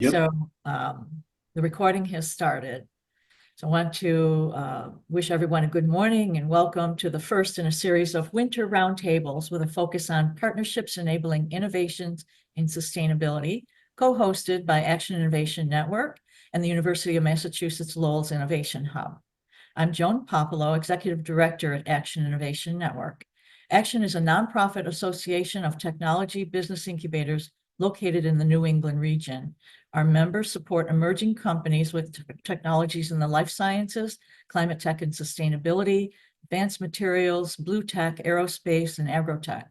Yep. So the recording has started. So I want to wish everyone a good morning and welcome to the first in a series of winter roundtables with a focus on partnerships enabling innovations in sustainability, co-hosted by Action Innovation Network and the University of Massachusetts Lowell's Innovation Hub. I'm Joan Popolo, Executive Director at Action Innovation Network. Action is a nonprofit association of technology business incubators located in the New England region. Our members support emerging companies with technologies in the life sciences, climate tech and sustainability, advanced materials, blue tech, aerospace, and agrotech.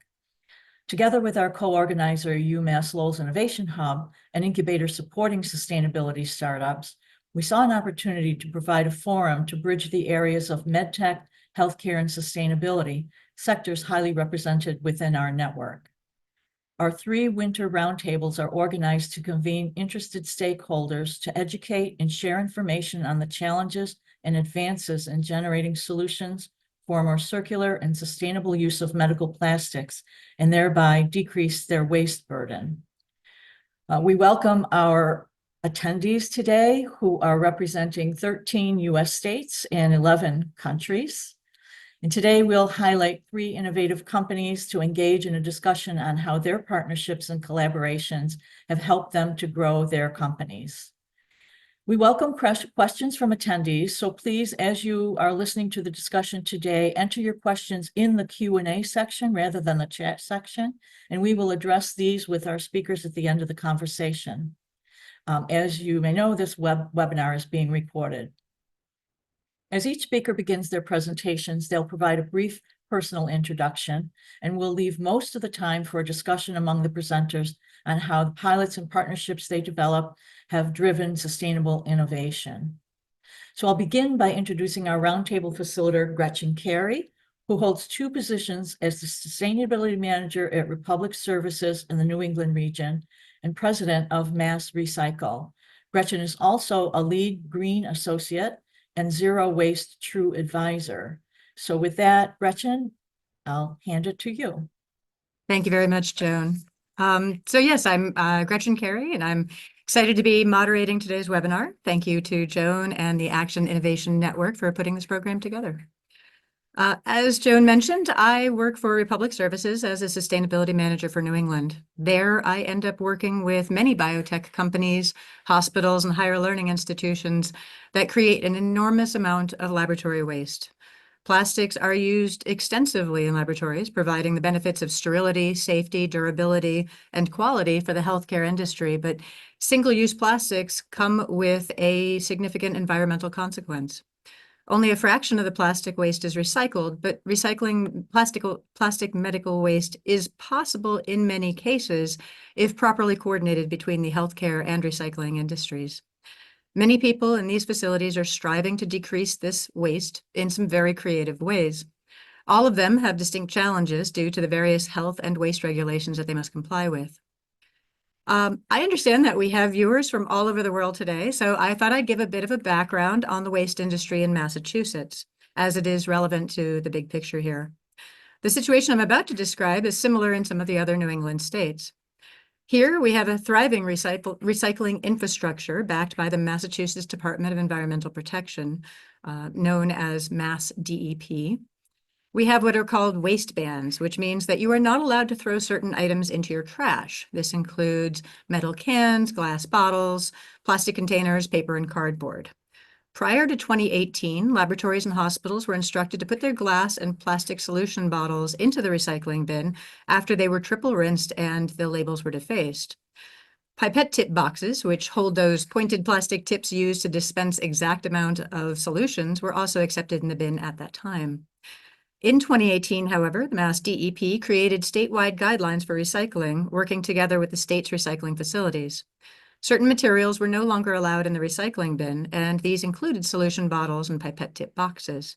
Together with our co-organizer, UMass Lowell's Innovation Hub, an incubator supporting sustainability startups, we saw an opportunity to provide a forum to bridge the areas of medtech, healthcare, and sustainability, sectors highly represented within our network. Our 3 winter roundtables are organized to convene interested stakeholders to educate and share information on the challenges and advances in generating solutions for a more circular and sustainable use of medical plastics and thereby decrease their waste burden. We welcome our attendees today who are representing 13 US states and 11 countries. And today we'll highlight 3 innovative companies to engage in a discussion on how their partnerships and collaborations have helped them to grow their companies. We welcome questions from attendees, so please, as you are listening to the discussion today, enter your questions in the Q&A section rather than the chat section, and we will address these with our speakers at the end of the conversation. As you may know, this webinar is being recorded. As each speaker begins their presentations, they'll provide a brief personal introduction, and we'll leave most of the time for a discussion among the presenters on how the pilots and partnerships they develop have driven sustainable innovation. So I'll begin by introducing our roundtable facilitator, Gretchen Carey, who holds 2 positions as the Sustainability Manager at Republic Services in the New England region and President of Mass Recycle. Gretchen is also a lead green associate and Zero Waste True Advisor. So with that, Gretchen, I'll hand it to you. Thank you very much, Joan. So yes, I'm Gretchen Carey, and I'm excited to be moderating today's webinar. Thank you to Joan and the Action Innovation Network for putting this program together. As Joan mentioned, I work for Republic Services as a sustainability manager for New England. There, I end up working with many biotech companies, hospitals, and higher learning institutions that create an enormous amount of laboratory waste. Plastics are used extensively in laboratories, providing the benefits of sterility, safety, durability, and quality for the healthcare industry. But single-use plastics come with a significant environmental consequence. Only a fraction of the plastic waste is recycled, but recycling plastic medical waste is possible in many cases if properly coordinated between the healthcare and recycling industries. Many people in these facilities are striving to decrease this waste in some very creative ways. All of them have distinct challenges due to the various health and waste regulations that they must comply with. I understand that we have viewers from all over the world today, so I thought I'd give a bit of a background on the waste industry in Massachusetts, as it is relevant to the big picture here. The situation I'm about to describe is similar in some of the other New England states. Here we have a thriving recycling infrastructure backed by the Massachusetts Department of Environmental Protection, known as Mass DEP. We have what are called waste bans, which means that you are not allowed to throw certain items into your trash. This includes metal cans, glass bottles, plastic containers, paper, and cardboard. Prior to 2018, laboratories and hospitals were instructed to put their glass and plastic solution bottles into the recycling bin after they were triple rinsed and the labels were defaced. Pipette tip boxes, which hold those pointed plastic tips used to dispense exact amount of solutions, were also accepted in the bin at that time. In 2018, however, the Mass DEP created statewide guidelines for recycling, working together with the state's recycling facilities. Certain materials were no longer allowed in the recycling bin, and these included solution bottles and pipette tip boxes.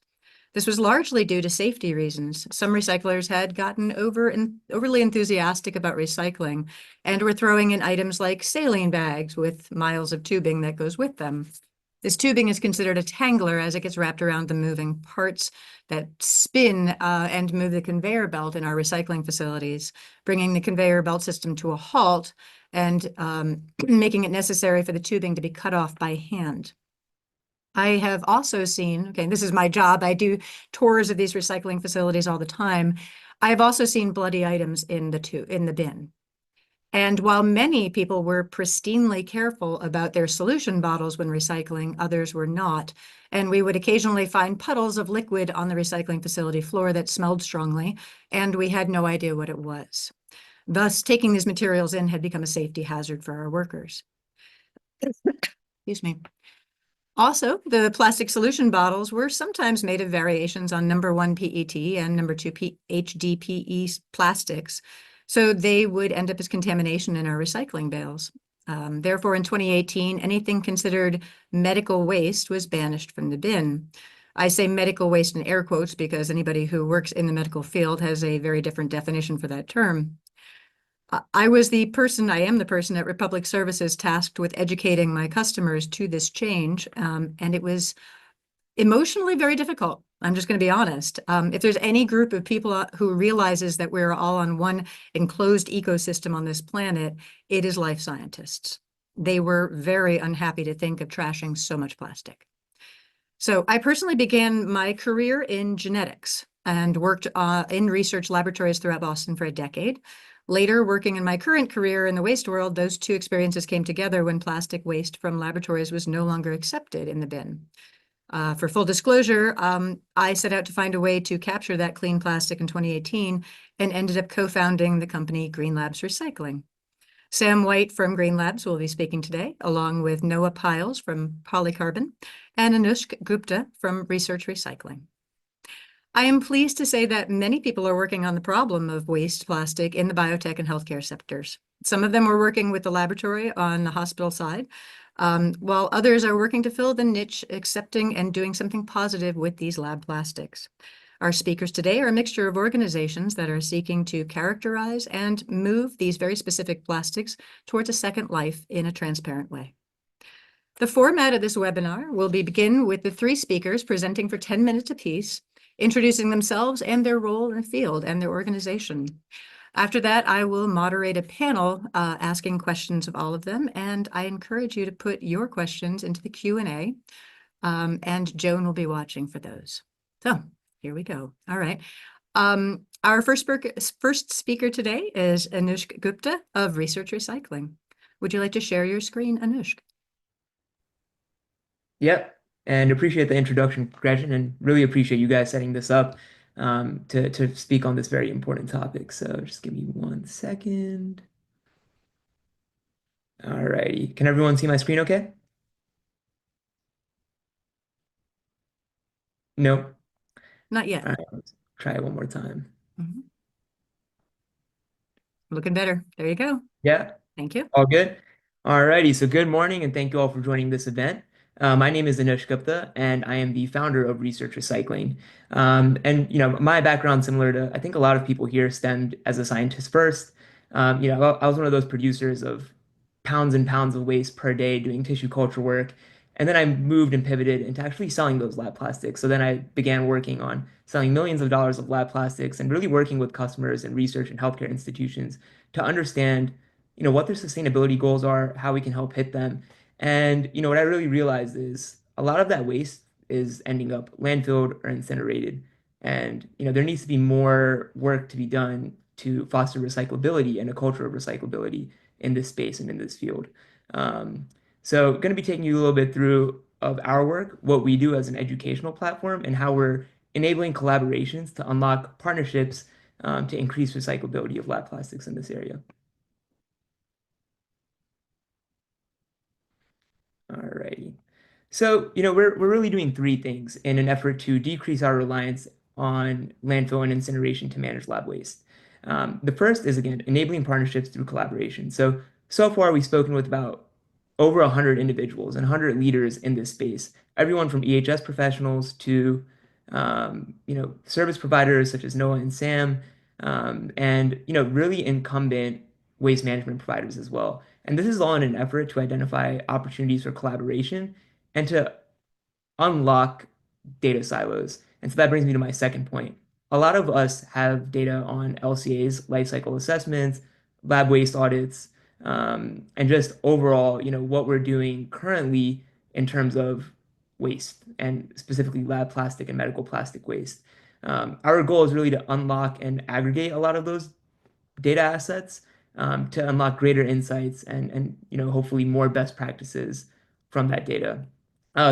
This was largely due to safety reasons. Some recyclers had gotten overly enthusiastic about recycling and were throwing in items like saline bags with miles of tubing that goes with them. This tubing is considered a tangler as it gets wrapped around the moving parts that spin and move the conveyor belt in our recycling facilities, bringing the conveyor belt system to a halt and making it necessary for the tubing to be cut off by hand. I have also seen, okay, this is my job. I do tours of these recycling facilities all the time. I've also seen bloody items in the bin. And while many people were pristinely careful about their solution bottles when recycling, others were not. And we would occasionally find puddles of liquid on the recycling facility floor that smelled strongly, and we had no idea what it was. Thus, taking these materials in had become a safety hazard for our workers. Excuse me. Also, the plastic solution bottles were sometimes made of variations on number 1 PET and number 2 HDPE plastics, so they would end up as contamination in our recycling bales. Therefore, in 2018, anything considered medical waste was banished from the bin. I say medical waste in air quotes because anybody who works in the medical field has a very different definition for that term. I am the person at Republic Services tasked with educating my customers to this change, and it was emotionally very difficult. I'm just going to be honest. If there's any group of people who realizes that we're all on one enclosed ecosystem on this planet, it is life scientists. They were very unhappy to think of trashing so much plastic. So I personally began my career in genetics and worked in research laboratories throughout Boston for a decade. Later, working in my current career in the waste world, those two experiences came together when plastic waste from laboratories was no longer accepted in the bin. For full disclosure, I set out to find a way to capture that clean plastic in 2018 and ended up co-founding the company Green Labs Recycling. Sam White from Green Labs will be speaking today, along with Noah Piles from Polycarbon and Anushk Gupta from Research Recycling. I am pleased to say that many people are working on the problem of waste plastic in the biotech and healthcare sectors. Some of them are working with the laboratory on the hospital side, while others are working to fill the niche, accepting and doing something positive with these lab plastics. Our speakers today are a mixture of organizations that are seeking to characterize and move these very specific plastics towards a second life in a transparent way. The format of this webinar will begin with the three speakers presenting for 10 minutes apiece, introducing themselves and their role in the field and their organization. After that, I will moderate a panel asking questions of all of them, and I encourage you to put your questions into the Q&A, and Joan will be watching for those. So here we go. All right. Our first speaker today is Anushk Gupta of Research Recycling. Would you like to share your screen, Anushk? Yep, and appreciate the introduction, Gretchen, and really appreciate you guys setting this up to speak on this very important topic. So just give me 1 second. All righty. Can everyone see my screen okay? Nope. Not yet. All right, let's try it one more time. Mhm. Looking better. There you go. Yeah. Thank you. All good? Alrighty, so good morning and thank you all for joining this event. My name is Anush Gupta and I am the founder of Research Recycling. My background, similar to I think a lot of people here, stemmed as a scientist first. I was one of those producers of pounds and pounds of waste per day doing tissue culture work. And then I moved and pivoted into actually selling those lab plastics. So then I began working on selling millions of dollars of lab plastics and really working with customers and research and healthcare institutions to understand what their sustainability goals are, how we can help hit them. And what I really realized is a lot of that waste is ending up landfilled or incinerated. And there needs to be more work to be done to foster recyclability and a culture of recyclability in this space and in this field. So going to be taking you a little bit through of our work, what we do as an educational platform, and how we're enabling collaborations to unlock partnerships to increase recyclability of lab plastics in this area. Alrighty. So, we're really doing three things in an effort to decrease our reliance on landfill and incineration to manage lab waste. The first is, again, enabling partnerships through collaboration. So far, we've spoken with about over 100 individuals and 100 leaders in this space, everyone from EHS professionals to, service providers such as Noah and Sam, and, really incumbent waste management providers as well. And this is all in an effort to identify opportunities for collaboration and to unlock data silos. And so that brings me to my second point. A lot of us have data on LCAs, life cycle assessments, lab waste audits, and just overall, what we're doing currently in terms of waste and specifically lab plastic and medical plastic waste. Our goal is really to unlock and aggregate a lot of those data assets to unlock greater insights and hopefully more best practices from that data.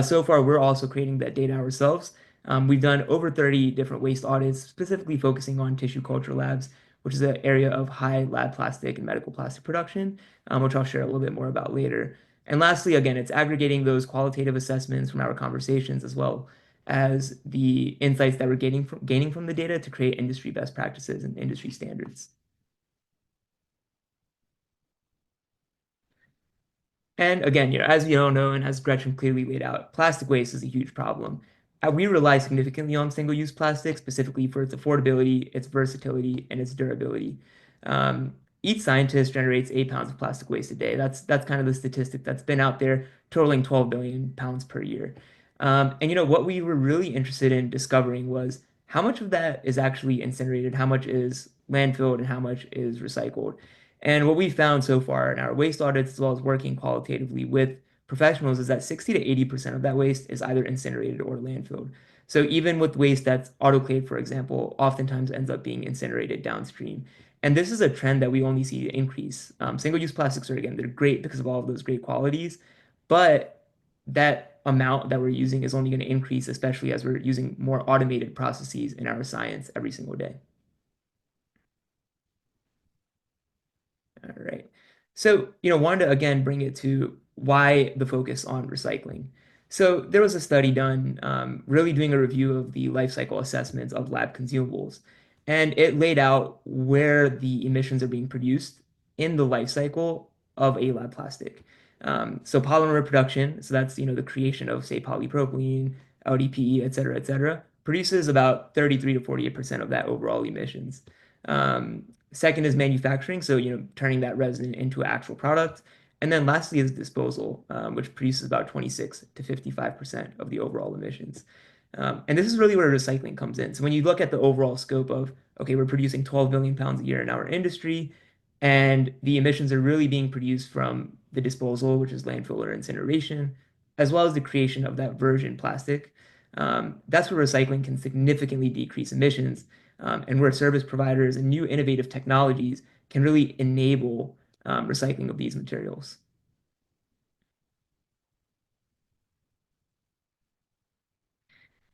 So far, we're also creating that data ourselves. We've done over 30 different waste audits, specifically focusing on tissue culture labs, which is an area of high lab plastic and medical plastic production, which I'll share a little bit more about later. And lastly, again, it's aggregating those qualitative assessments from our conversations as well as the insights that we're gaining from the data to create industry best practices and industry standards. And again, as you all know, and as Gretchen clearly laid out, plastic waste is a huge problem. We rely significantly on single-use plastic, specifically for its affordability, its versatility, and its durability. Each scientist generates 8 pounds of plastic waste a day. That's kind of the statistic that's been out there, totaling 12 billion pounds per year. And what we were really interested in discovering was how much of that is actually incinerated, how much is landfilled, and how much is recycled. And what we found so far in our waste audits, as well as working qualitatively with professionals, is that 60 to 80% of that waste is either incinerated or landfilled. So even with waste that's autoclaved, for example, oftentimes ends up being incinerated downstream. And this is a trend that we only see increase. Single-use plastics are, again, they're great because of all of those great qualities, but that amount that we're using is only going to increase, especially as we're using more automated processes in our science every single day. All right. So, wanted to again bring it to why the focus on recycling. So there was a study done really doing a review of the life cycle assessments of lab consumables, and it laid out where the emissions are being produced in the life cycle of a lab plastic. So polymer production, so that's the creation of say polypropylene, LDPE, et cetera, produces about 33 to 48% of that overall emissions. Second is manufacturing, so turning that resin into an actual product. And then lastly is disposal, which produces about 26 to 55% of the overall emissions. And this is really where recycling comes in. So when you look at the overall scope of, okay, we're producing 12 billion pounds a year in our industry, and the emissions are really being produced from the disposal, which is landfill or incineration, as well as the creation of that virgin plastic. That's where recycling can significantly decrease emissions, and where service providers and new innovative technologies can really enable recycling of these materials.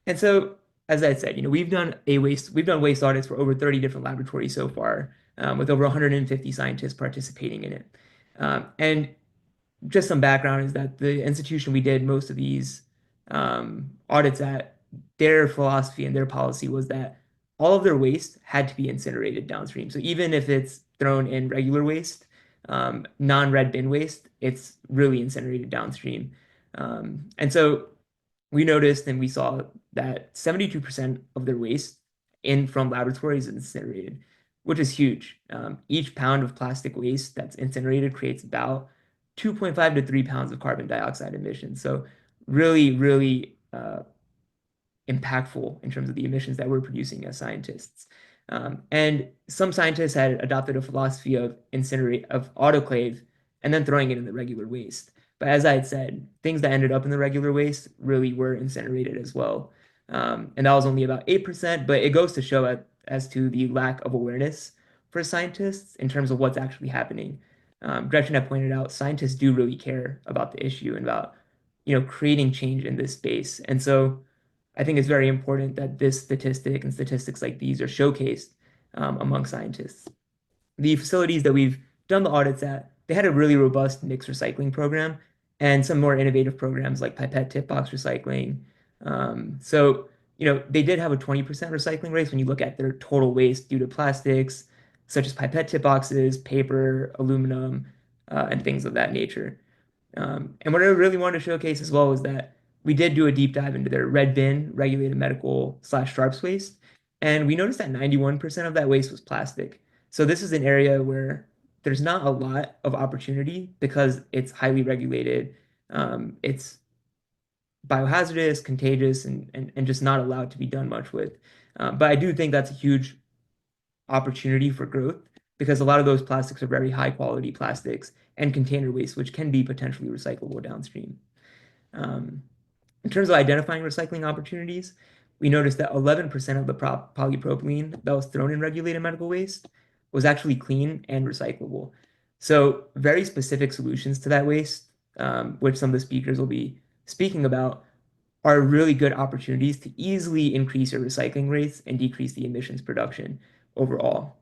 And so, as I said, we've done waste audits for over 30 different laboratories so far, with over 150 scientists participating in it. And just some background is that the institution we did most of these audits at, their philosophy and their policy was that all of their waste had to be incinerated downstream. So even if it's thrown in regular waste, non-red bin waste, it's really incinerated downstream. And so we noticed and we saw that 72% of their waste in from laboratories is incinerated, which is huge. Each pound of plastic waste that's incinerated creates about 2.5 to 3 pounds of carbon dioxide emissions. So really, really impactful in terms of the emissions that we're producing as scientists. And some scientists had adopted a philosophy of autoclave and then throwing it in the regular waste. But as I had said, things that ended up in the regular waste really were incinerated as well. And that was only about 8%, but it goes to show as to the lack of awareness for scientists in terms of what's actually happening. Gretchen had pointed out scientists do really care about the issue and about creating change in this space. And so I think it's very important that this statistic and statistics like these are showcased among scientists. The facilities that we've done the audits at, they had a really robust mixed recycling program and some more innovative programs like pipette tip box recycling. So they did have a 20% recycling rate when you look at their total waste due to plastics, such as pipette tip boxes, paper, aluminum, and things of that nature. And what I really wanted to showcase as well is that we did do a deep dive into their red bin regulated medical slash sharps waste. And we noticed that 91% of that waste was plastic. So this is an area where there's not a lot of opportunity because it's highly regulated. It's biohazardous, contagious, and just not allowed to be done much with. But I do think that's a huge opportunity for growth because a lot of those plastics are very high quality plastics and container waste, which can be potentially recyclable downstream. Um, in terms of identifying recycling opportunities, we noticed that 11% of the polypropylene that was thrown in regulated medical waste was actually clean and recyclable. So, very specific solutions to that waste, which some of the speakers will be speaking about, are really good opportunities to easily increase your recycling rates and decrease the emissions production overall.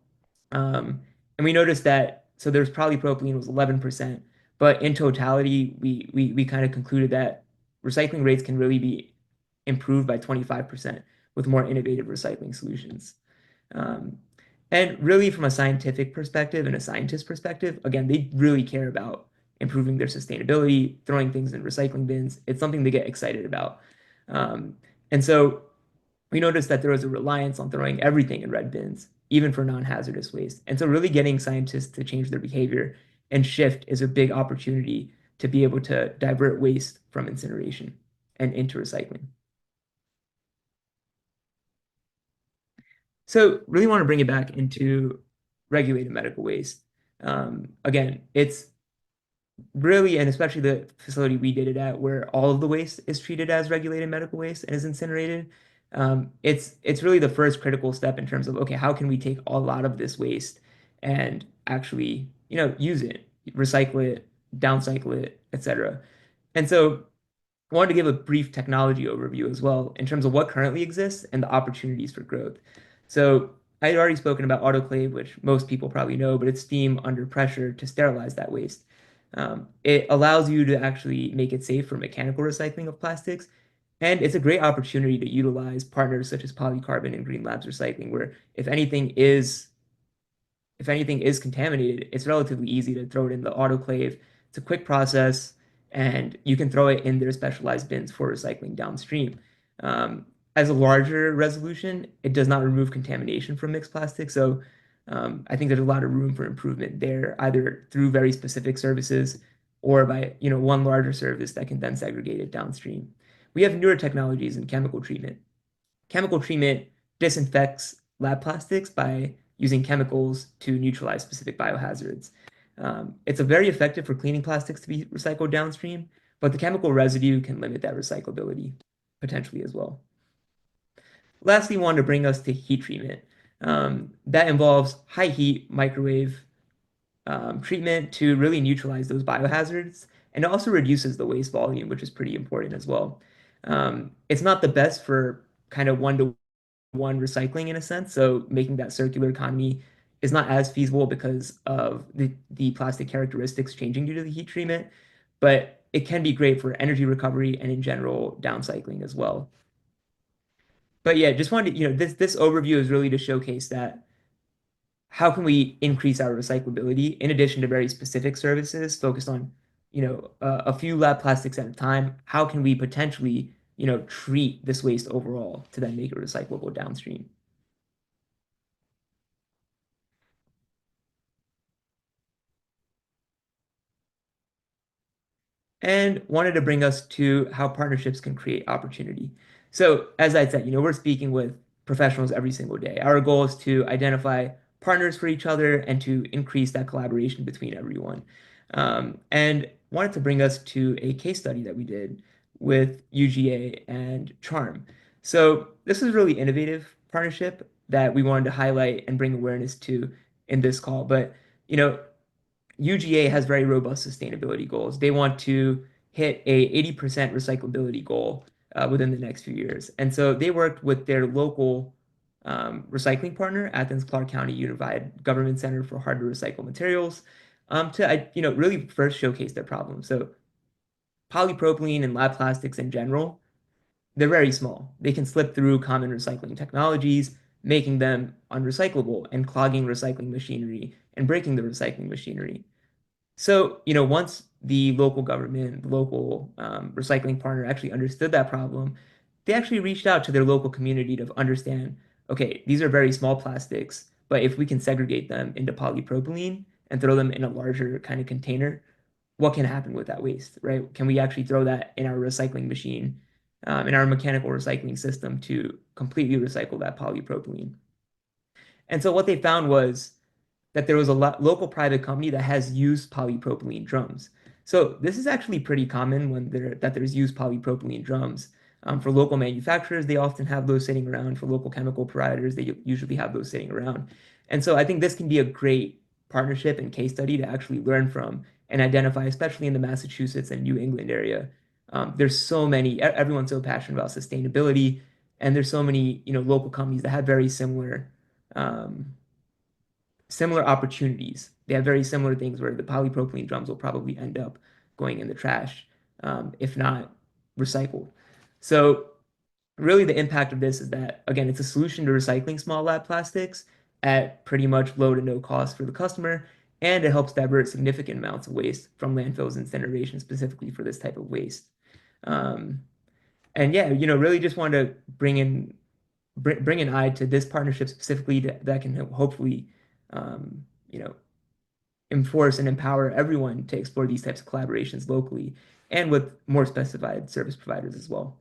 And we noticed that so there's polypropylene was 11%, but in totality, we kind of concluded that recycling rates can really be improved by 25% with more innovative recycling solutions. Um, and really, from a scientific perspective and a scientist perspective, again, they really care about improving their sustainability, throwing things in recycling bins. It's something they get excited about. Um, and so we noticed that there was a reliance on throwing everything in red bins, even for non-hazardous waste. And so really getting scientists to change their behavior and shift is a big opportunity to be able to divert waste from incineration and into recycling. So really want to bring it back into regulated medical waste. Again, it's really, and especially the facility we did it at, where all of the waste is treated as regulated medical waste and is incinerated. It's really the first critical step in terms of, okay, how can we take a lot of this waste and actually, use it, recycle it, downcycle it, etc. And so I wanted to give a brief technology overview as well in terms of what currently exists and the opportunities for growth. So I had already spoken about autoclave, which most people probably know, but it's steam under pressure to sterilize that waste. It allows you to actually make it safe for mechanical recycling of plastics. And it's a great opportunity to utilize partners such as Polycarbon and Green Labs Recycling, where if anything is contaminated, it's relatively easy to throw it in the autoclave. It's a quick process, and you can throw it in their specialized bins for recycling downstream. Um, as a larger resolution, it does not remove contamination from mixed plastics. So I think there's a lot of room for improvement there, either through very specific services or by one larger service that can then segregate it downstream. We have newer technologies in chemical treatment. Chemical treatment disinfects lab plastics by using chemicals to neutralize specific biohazards. It's a very effective for cleaning plastics to be recycled downstream, but the chemical residue can limit that recyclability potentially as well. Lastly, wanted to bring us to heat treatment. That involves high heat microwave treatment to really neutralize those biohazards, and it also reduces the waste volume, which is pretty important as well. It's not the best for kind of one recycling in a sense. So making that circular economy is not as feasible because of the plastic characteristics changing due to the heat treatment, but it can be great for energy recovery and in general downcycling as well. But yeah, just wanted to, this overview is really to showcase that how can we increase our recyclability in addition to very specific services focused on, a few lab plastics at a time? How can we potentially, treat this waste overall to then make it recyclable downstream? And wanted to bring us to how partnerships can create opportunity. So, as I said, we're speaking with professionals every single day. Our goal is to identify partners for each other and to increase that collaboration between everyone. And wanted to bring us to a case study that we did with UGA and Charm. So, this is really innovative partnership that we wanted to highlight and bring awareness to in this call. But, you know, UGA has very robust sustainability goals. They want to hit a 80% recyclability goal within the next few years. And so they worked with their local recycling partner, Athens Clarke County Unified Government Center for Hard to Recycle Materials, to really first showcase their problem. So polypropylene and lab plastics in general, they're very small. They can slip through common recycling technologies, making them unrecyclable and clogging recycling machinery and breaking the recycling machinery. So, once the local government, the local recycling partner actually understood that problem, they actually reached out to their local community to understand, okay, these are very small plastics, but if we can segregate them into polypropylene and throw them in a larger kind of container, what can happen with that waste, right? Can we actually throw that in our recycling machine in our mechanical recycling system to completely recycle that polypropylene. And so what they found was that there was a local private company that has used polypropylene drums. So this is actually pretty common when there's used polypropylene drums. For local manufacturers, they often have those sitting around. For local chemical providers, they usually have those sitting around. And so I think this can be a great partnership and case study to actually learn from and identify, especially in the Massachusetts and New England area. There's so many, everyone's so passionate about sustainability, and there's so many, local companies that have very um, similar opportunities. They have very similar things where the polypropylene drums will probably end up going in the trash, if not recycled. So really the impact of this is that, again, it's a solution to recycling small lab plastics at pretty much low to no cost for the customer, and it helps divert significant amounts of waste from landfills and incineration specifically for this type of waste. Um, and yeah, really just wanted to bring an eye to this partnership specifically that can hopefully, um, you know, enforce and empower everyone to explore these types of collaborations locally and with more specified service providers as well.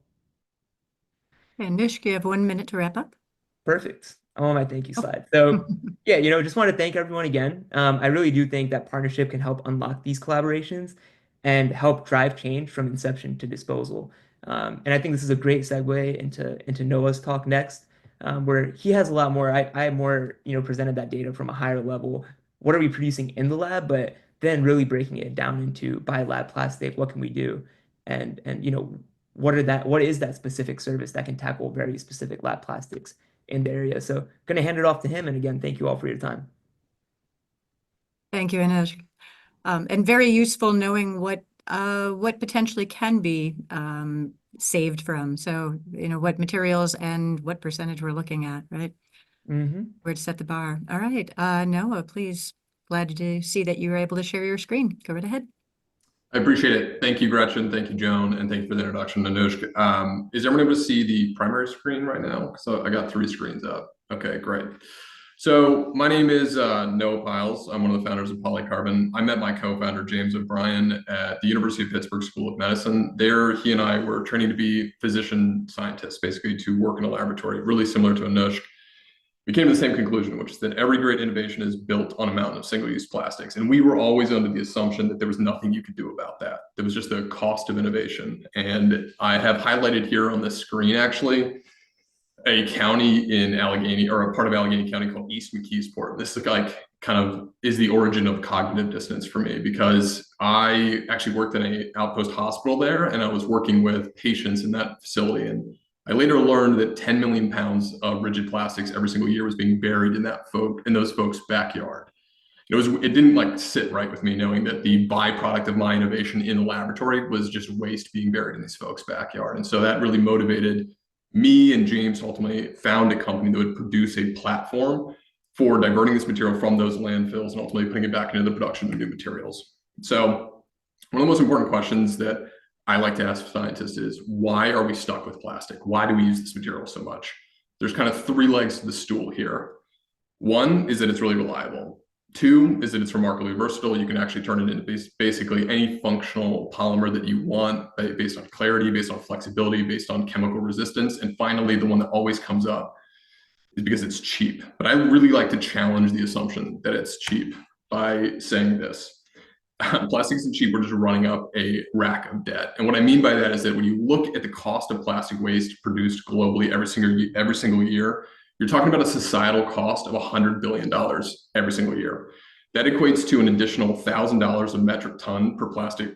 And Nish, you have 1 minute to wrap up. Perfect. I'm on my thank you Oh. slide. So yeah, just want to thank everyone again. I really do think that partnership can help unlock these collaborations and help drive change from inception to disposal. And I think this is a great segue into Noah's talk next, where he has a lot more. I more, presented that data from a higher level. What are we producing in the lab, but then really breaking it down into by lab plastic, what can we do? And what is that specific service that can tackle very specific lab plastics in the area. So going to hand it off to him. And again, thank you all for your time. Thank you, Anish. And very useful knowing what potentially can be saved from. So, what materials and what percentage we're looking at, right? Mm-hmm. Where to set the bar. All right. Noah, please. Glad to see that you were able to share your screen. Go right ahead. I appreciate it. Thank you, Gretchen. Thank you, Joan. And thank you for the introduction, Anushka. Is everyone able to see the primary screen right now? So I got 3 screens up. Okay, great. So my name is Noah Piles. I'm one of the founders of Polycarbon. I met my co-founder, James O'Brien, at the University of Pittsburgh School of Medicine. There, he and I were training to be physician scientists, basically to work in a laboratory, really similar to Anushka. We came to the same conclusion, which is that every great innovation is built on a mountain of single-use plastics. And we were always under the assumption that there was nothing you could do about that. There was just the cost of innovation. And I have highlighted here on the screen, actually, a county in Allegheny, or a part of Allegheny County called East McKeesport. This is kind of is the origin of cognitive dissonance for me, because I actually worked in an outpost hospital there, and I was working with patients in that facility. And I later learned that 10 million pounds of rigid plastics every single year was being buried in those folks' backyard. It didn't sit right with me knowing that the byproduct of my innovation in the laboratory was just waste being buried in these folks' backyard. And so that really motivated me, and James ultimately found a company that would produce a platform for diverting this material from those landfills and ultimately putting it back into the production of new materials. So one of the most important questions that I like to ask scientists is, why are we stuck with plastic? Why do we use this material so much? There's kind of 3 legs to the stool here. 1 is that it's really reliable. 2 is that it's remarkably versatile. You can actually turn it into basically any functional polymer that you want, based on clarity, based on flexibility, based on chemical resistance. And finally, the one that always comes up is because it's cheap. But I really like to challenge the assumption that it's cheap by saying this. Plastic isn't cheap, we're just running up a rack of debt. And what I mean by that is that when you look at the cost of plastic waste produced globally every single year, you're talking about a societal cost of $100 billion every single year. That equates to an additional $1,000 a metric ton per plastic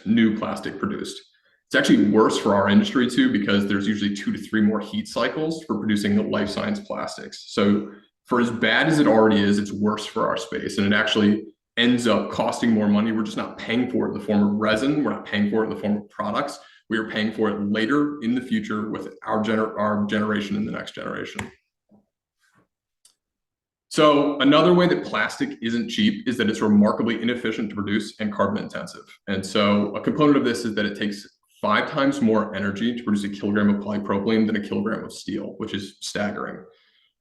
new plastic produced. It's actually worse for our industry too, because there's usually 2 to 3 more heat cycles for producing the life science plastics. So for as bad as it already is, it's worse for our space, and it actually ends up costing more money. We're just not paying for it in the form of resin. We're not paying for it in the form of products. We are paying for it later in the future with our generation and the next generation. So another way that plastic isn't cheap is that it's remarkably inefficient to produce and carbon intensive. And so a component of this is that it takes 5 times more energy to produce a kilogram of polypropylene than a kilogram of steel, which is staggering.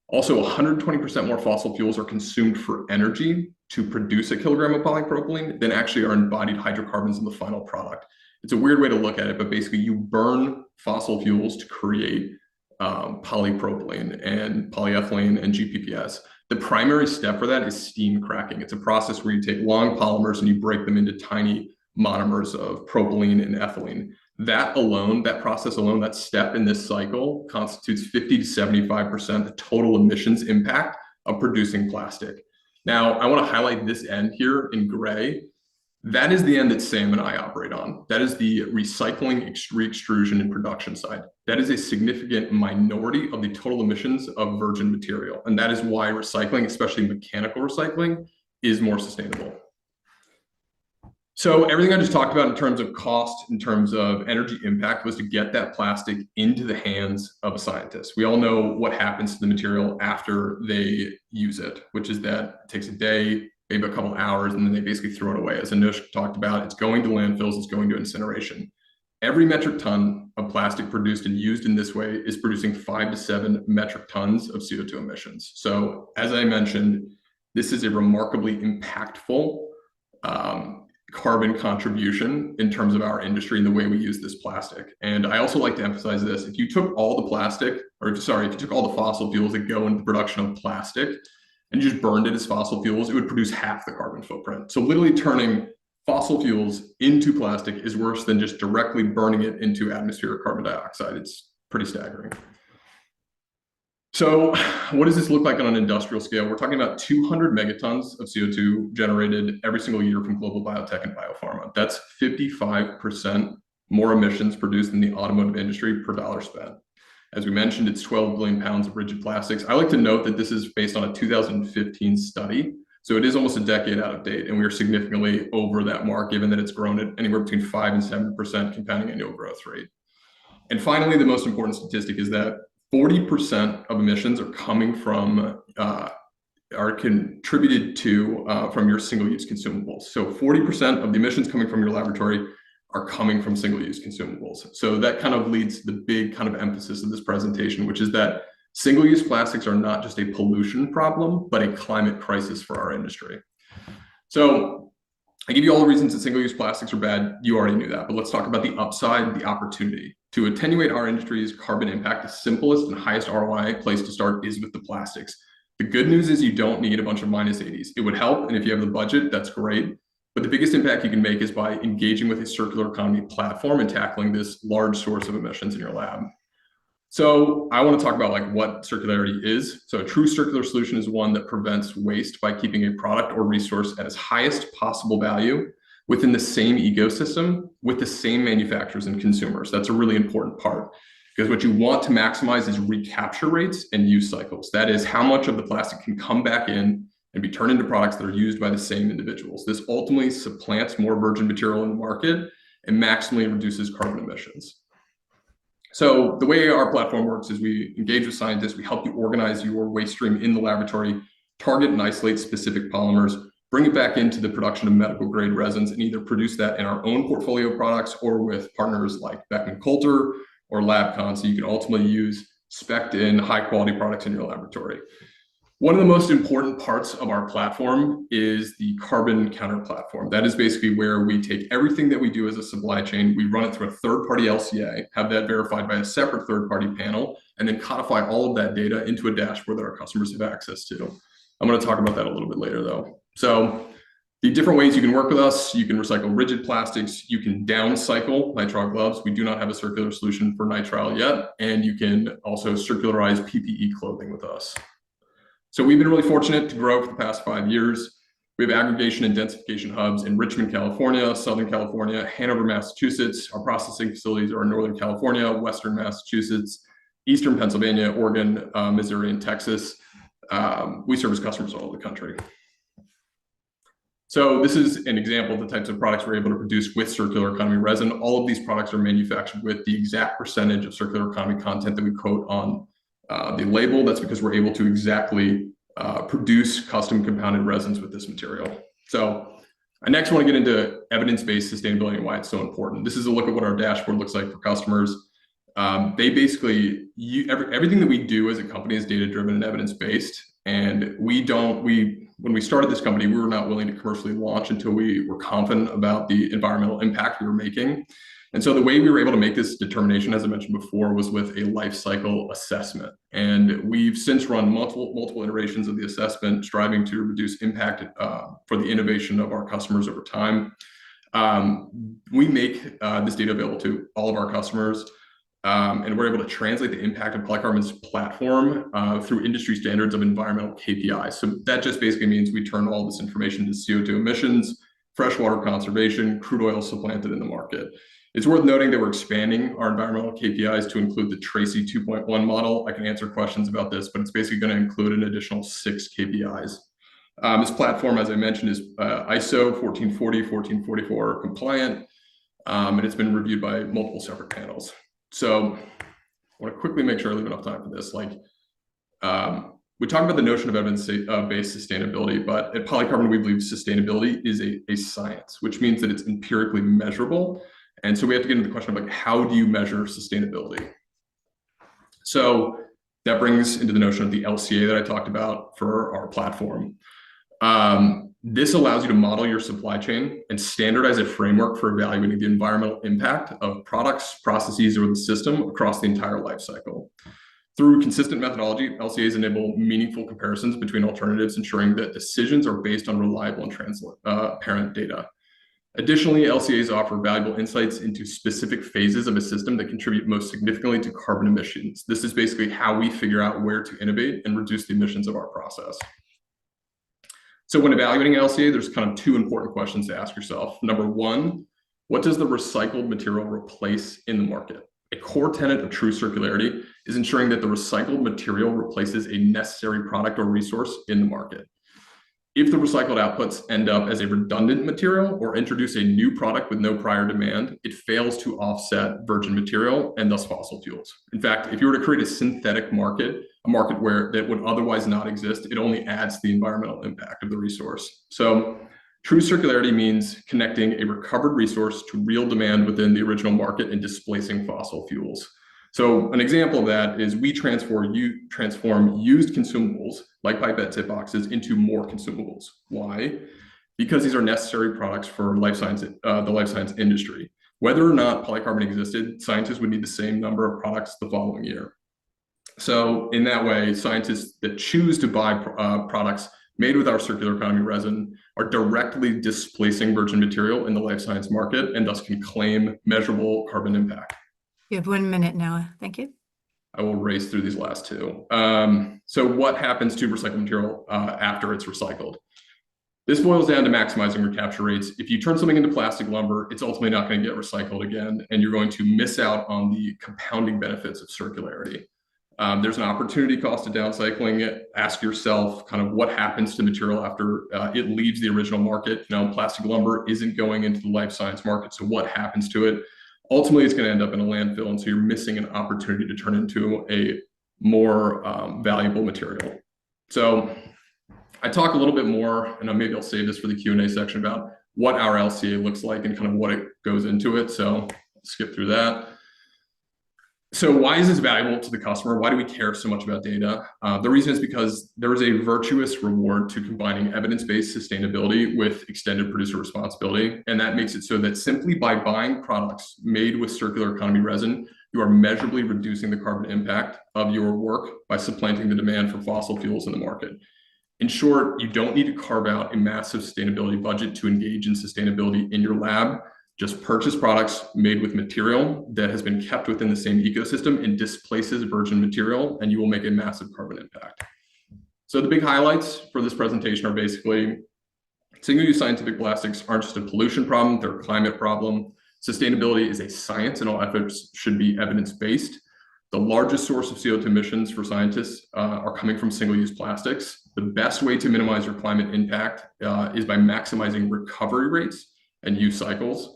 Also, 120% more fossil fuels are consumed for energy to produce a kilogram of polypropylene than actually are embodied hydrocarbons in the final product. It's a weird way to look at it, but basically you burn fossil fuels to create polypropylene and polyethylene and GPPS. The primary step for that is steam cracking. It's a process where you take long polymers and you break them into tiny monomers of propylene and ethylene. That alone, that process alone, that step in this cycle constitutes 50 to 75% of the total emissions impact of producing plastic. Now, I want to highlight this end here in gray. That is the end that Sam and I operate on. That is the recycling, re-extrusion, and production side. That is a significant minority of the total emissions of virgin material. And that is why recycling, especially mechanical recycling, is more sustainable. So everything I just talked about in terms of cost, in terms of energy impact, was to get that plastic into the hands of a scientist. We all know what happens to the material after they use it, which is that it takes a day, maybe a couple hours, and then they basically throw it away. As Anush talked about, it's going to landfills, it's going to incineration. Every metric ton of plastic produced and used in this way is producing 5 to 7 metric tons of CO2 emissions. So as I mentioned, this is a remarkably impactful carbon contribution in terms of our industry and the way we use this plastic. And I also like to emphasize this: if you took all the plastic, or sorry, if you took all the fossil fuels that go into the production of plastic and you just burned it as fossil fuels, it would produce half the carbon footprint. So literally turning fossil fuels into plastic is worse than just directly burning it into atmospheric carbon dioxide. It's pretty staggering. So what does this look like on an industrial scale? We're talking about 200 megatons of CO2 generated every single year from global biotech and biopharma. That's 55% more emissions produced in the automotive industry per dollar spent. As we mentioned, it's 12 billion pounds of rigid plastics. I like to note that this is based on a 2015 study. So it is almost a decade out of date, and we are significantly over that mark, given that it's grown at anywhere between 5 and 7% compounding annual growth rate. And finally, the most important statistic is that 40% of emissions are coming from, are contributed to from your single-use consumables. So 40% of the emissions coming from your laboratory are coming from single-use consumables. So that kind of leads to the big kind of emphasis of this presentation, which is that single-use plastics are not just a pollution problem, but a climate crisis for our industry. So I give you all the reasons that single-use plastics are bad. You already knew that, but let's talk about the upside, the opportunity. To attenuate our industry's carbon impact, the simplest and highest ROI place to start is with the plastics. The good news is you don't need a bunch of -80s. It would help, and if you have the budget, that's great. But the biggest impact you can make is by engaging with a circular economy platform and tackling this large source of emissions in your lab. So I want to talk about like what circularity is. So a true circular solution is one that prevents waste by keeping a product or resource at its highest possible value within the same ecosystem with the same manufacturers and consumers. That's a really important part, because what you want to maximize is recapture rates and use cycles. That is how much of the plastic can come back in and be turned into products that are used by the same individuals. This ultimately supplants more virgin material in the market and maximally reduces carbon emissions. So the way our platform works is we engage with scientists, we help you organize your waste stream in the laboratory, target and isolate specific polymers, bring it back into the production of medical grade resins, and either produce that in our own portfolio of products or with partners like Beckman Coulter or LabCon, so you can ultimately use spec'd in high quality products in your laboratory. One of the most important parts of our platform is the carbon counter platform. That is basically where we take everything that we do as a supply chain, we run it through a third-party LCA, have that verified by a separate third-party panel, and then codify all of that data into a dashboard that our customers have access to. I'm going to talk about that a little bit later though. So the different ways you can work with us: you can recycle rigid plastics, you can downcycle nitrile gloves. We do not have a circular solution for nitrile yet, and you can also circularize PPE clothing with us. So we've been really fortunate to grow for the past 5 years. We have aggregation and densification hubs in Richmond, California, Southern California, Hanover, Massachusetts. Our processing facilities are in Northern California, Western Massachusetts, Eastern Pennsylvania, Oregon, Missouri, and Texas. We service customers all over the country. So this is an example of the types of products we're able to produce with circular economy resin. All of these products are manufactured with the exact percentage of circular economy content that we quote on the label. That's because we're able to exactly produce custom compounded resins with this material. So I next want to get into evidence-based sustainability and why it's so important. This is a look at what our dashboard looks like for customers. They basically, everything that we do as a company is data-driven and evidence-based. And when we started this company, we were not willing to commercially launch until we were confident about the environmental impact we were making. And so the way we were able to make this determination, as I mentioned before, was with a life cycle assessment. And we've since run multiple iterations of the assessment, striving to reduce impact for the innovation of our customers over time. We make this data available to all of our customers, and we're able to translate the impact of polycarbon's platform through industry standards of environmental KPIs. So that just basically means we turn all this information to CO2 emissions, freshwater conservation, crude oil supplanted in the market. It's worth noting that we're expanding our environmental KPIs to include the Tracy 2.1 model. I can answer questions about this, but it's basically going to include an additional 6 KPIs. This platform, as I mentioned, is ISO 1440, 1444 compliant, and it's been reviewed by multiple separate panels. So I want to quickly make sure I leave enough time for this. We talk about the notion of evidence-based sustainability, but at Polycarbon, we believe sustainability is a science, which means that it's empirically measurable. And so we have to get into the question of how do you measure sustainability? So that brings into the notion of the LCA that I talked about for our platform. This allows you to model your supply chain and standardize a framework for evaluating the environmental impact of products, processes, or the system across the entire life cycle. Through consistent methodology, LCAs enable meaningful comparisons between alternatives, ensuring that decisions are based on reliable and transparent data. Additionally, LCAs offer valuable insights into specific phases of a system that contribute most significantly to carbon emissions. This is basically how we figure out where to innovate and reduce the emissions of our process. So when evaluating an LCA, there's kind of 2 important questions to ask yourself. Number 1, what does the recycled material replace in the market? A core tenet of true circularity is ensuring that the recycled material replaces a necessary product or resource in the market. If the recycled outputs end up as a redundant material or introduce a new product with no prior demand, it fails to offset virgin material and thus fossil fuels. In fact, if you were to create a synthetic market, a market where that would otherwise not exist, it only adds to the environmental impact of the resource. So true circularity means connecting a recovered resource to real demand within the original market and displacing fossil fuels. So an example of that is we transform used consumables like pipette tip boxes into more consumables. Why? Because these are necessary products for the life science industry. Whether or not polycarbonate existed, scientists would need the same number of products the following year. So in that way, scientists that choose to buy products made with our circular economy resin are directly displacing virgin material in the life science market and thus can claim measurable carbon impact. You have 1 minute now. Thank you. I will race through these last 2. So what happens to recycled material after it's recycled? This boils down to maximizing recapture rates. If you turn something into plastic lumber, it's ultimately not going to get recycled again, and you're going to miss out on the compounding benefits of circularity. There's an opportunity cost of downcycling it. Ask yourself kind of what happens to material after it leaves the original market. Plastic lumber isn't going into the life science market, so what happens to it? Ultimately, it's going to end up in a landfill, and so you're missing an opportunity to turn into a more valuable material. So I talk a little bit more, and maybe I'll save this for the Q&A section, about what our LCA looks like and kind of what it goes into it. So skip through that. So why is this valuable to the customer? Why do we care so much about data? The reason is because there is a virtuous reward to combining evidence-based sustainability with extended producer responsibility. And that makes it so that simply by buying products made with circular economy resin, you are measurably reducing the carbon impact of your work by supplanting the demand for fossil fuels in the market. In short, you don't need to carve out a massive sustainability budget to engage in sustainability in your lab. Just purchase products made with material that has been kept within the same ecosystem and displaces virgin material, and you will make a massive carbon impact. So the big highlights for this presentation are basically single-use scientific plastics aren't just a pollution problem, they're a climate problem. Sustainability is a science, and all efforts should be evidence-based. The largest source of CO2 emissions for scientists are coming from single-use plastics. The best way to minimize your climate impact is by maximizing recovery rates and use cycles.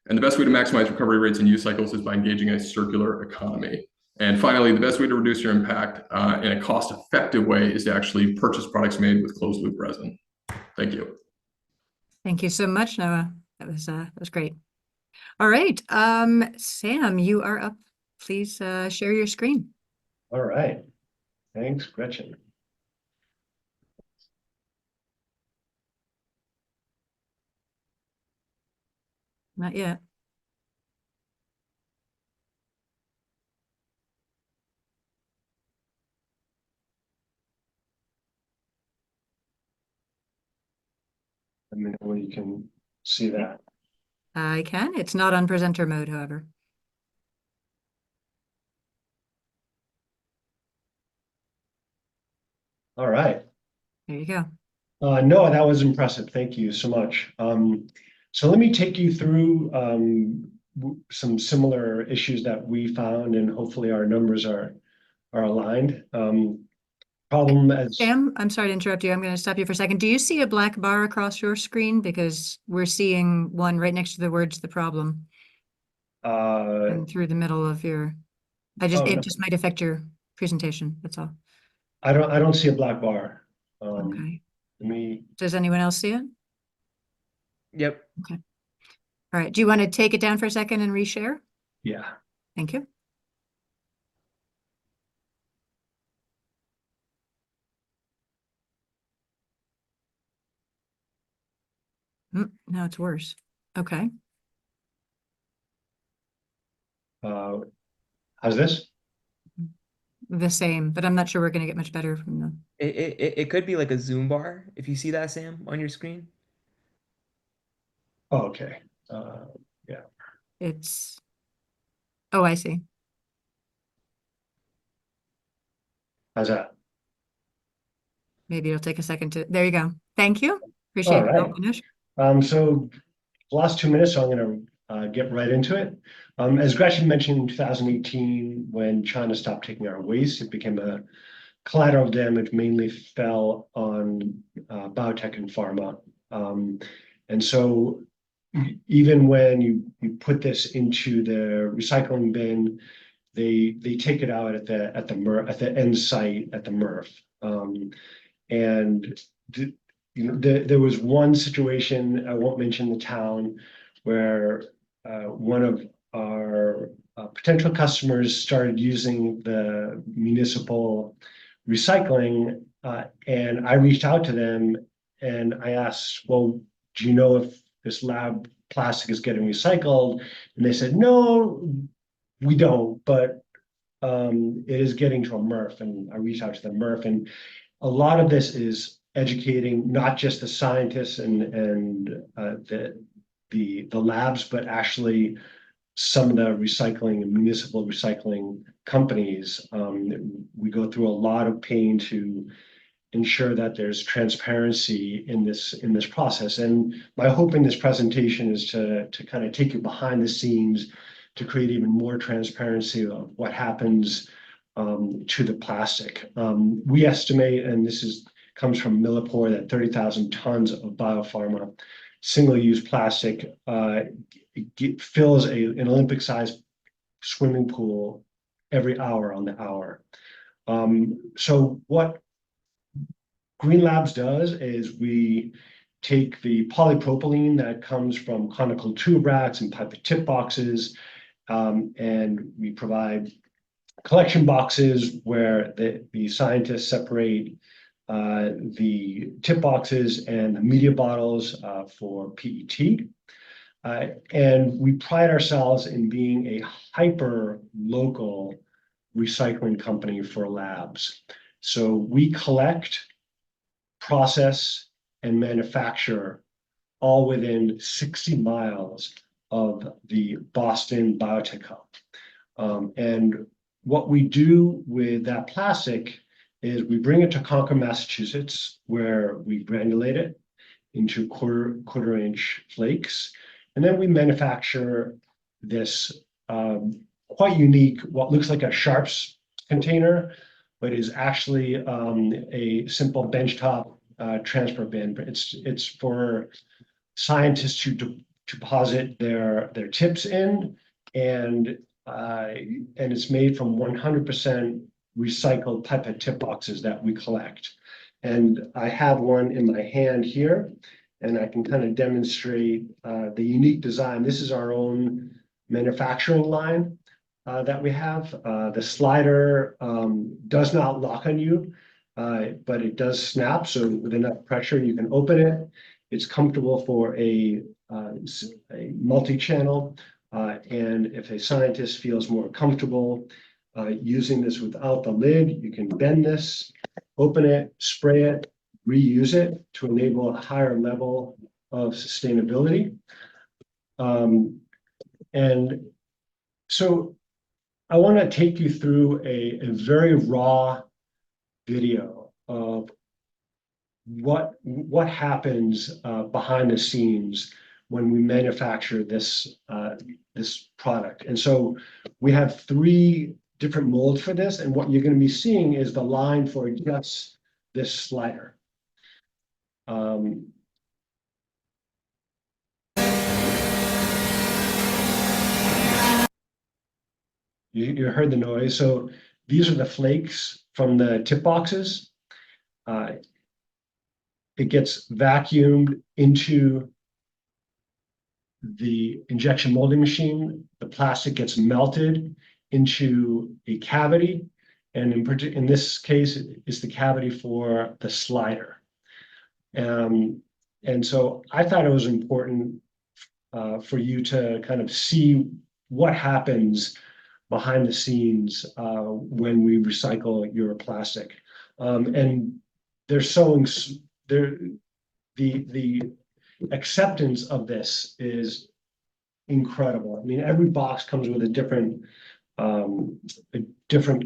And the best way to maximize recovery rates and use cycles is by engaging in a circular economy. And finally, the best way to reduce your impact in a cost-effective way is to actually purchase products made with closed-loop resin. Thank you. Thank you so much, Noah. That was great. All right, Sam, you are up. Please share your screen. All right. Thanks, Gretchen. Not yet. Let me know when you can see that. I can. It's not on presenter mode, however. All right. There you go. No, that was impressive. Thank you so much. So let me take you through some similar issues that we found, and hopefully our numbers are aligned. Problem as Sam, I'm sorry to interrupt you. I'm going to stop you for a second. Do you see a black bar across your screen? Because we're seeing one right next to the words "the problem" and through the middle of your. oh, It no, just might affect your presentation. That's all. I don't see a black bar. Okay. Let me Does anyone else see it? Yep. Okay. All right. Do you want to take it down for a second and reshare? yeah. Thank you. Now it's worse. Okay. How's this? The same, but I'm not sure we're going to get much better from the. It could be like a zoom bar if you see that, Sam, on your screen. Oh, okay. Uh, yeah. It's. Oh, I see. How's that? Maybe it'll take a second to. There you go. Thank you. Appreciate All your right. help, Anush. So the last 2 minutes, so I'm going to get right into it. As Gretchen mentioned, in 2018, when China stopped taking our waste, it became a collateral damage mainly fell on biotech and pharma. And so even when you put this into the recycling bin, they take it out at the end site at the MRF. And there was one situation, I won't mention the town, where one of our potential customers started using the municipal recycling, and I reached out to them and I asked, well, do you know if this lab plastic is getting recycled? And they said, no, we don't, but it is getting to a MRF. And I reached out to the MRF, and a lot of this is educating not just the scientists and the labs, but actually some of the recycling and municipal recycling companies. We go through a lot of pain to ensure that there's transparency in this process. And my hope in this presentation is to kind of take you behind the scenes to create even more transparency of what happens to the plastic. We estimate, and comes from Millipore, that 30,000 tons of biopharma single-use plastic fills an Olympic-sized swimming pool every hour on the hour. So what Green Labs does is we take the polypropylene that comes from conical tube racks and pipette tip boxes, and we provide collection boxes where the scientists separate the tip boxes and the media bottles for PET. And we pride ourselves in being a hyper local recycling company for labs. So we collect, process, and manufacture all within 60 miles of the Boston Biotech Hub. And what we do with that plastic is we bring it to Concord, Massachusetts, where we granulate it into quarter inch flakes. And then we manufacture this quite unique, what looks like a Sharps container, but is actually a simple benchtop transfer bin. It's for scientists to deposit their tips in, and it's made from 100% recycled pipette tip boxes that we collect. And I have one in my hand here, and I can kind of demonstrate the unique design. This is our own manufacturing line that we have. The slider does not lock on you, but it does snap. So with enough pressure, you can open it. It's comfortable for a a multi-channel. And if a scientist feels more comfortable using this without the lid, you can bend this, open it, spray it, reuse it to enable a higher level of sustainability. And so I want to take you through a very raw video of what happens behind the scenes when we manufacture this this product. And so we have 3 different molds for this, and what you're going to be seeing is the line for just this slider. You heard the noise. So these are the flakes from the tip boxes. It gets vacuumed into the injection molding machine. The plastic gets melted into a cavity. And in this case, it's the cavity for the slider. And so I thought it was important for you to kind of see what happens behind the scenes when we recycle Europlastic. And the acceptance of this is incredible. I mean, every box comes with a different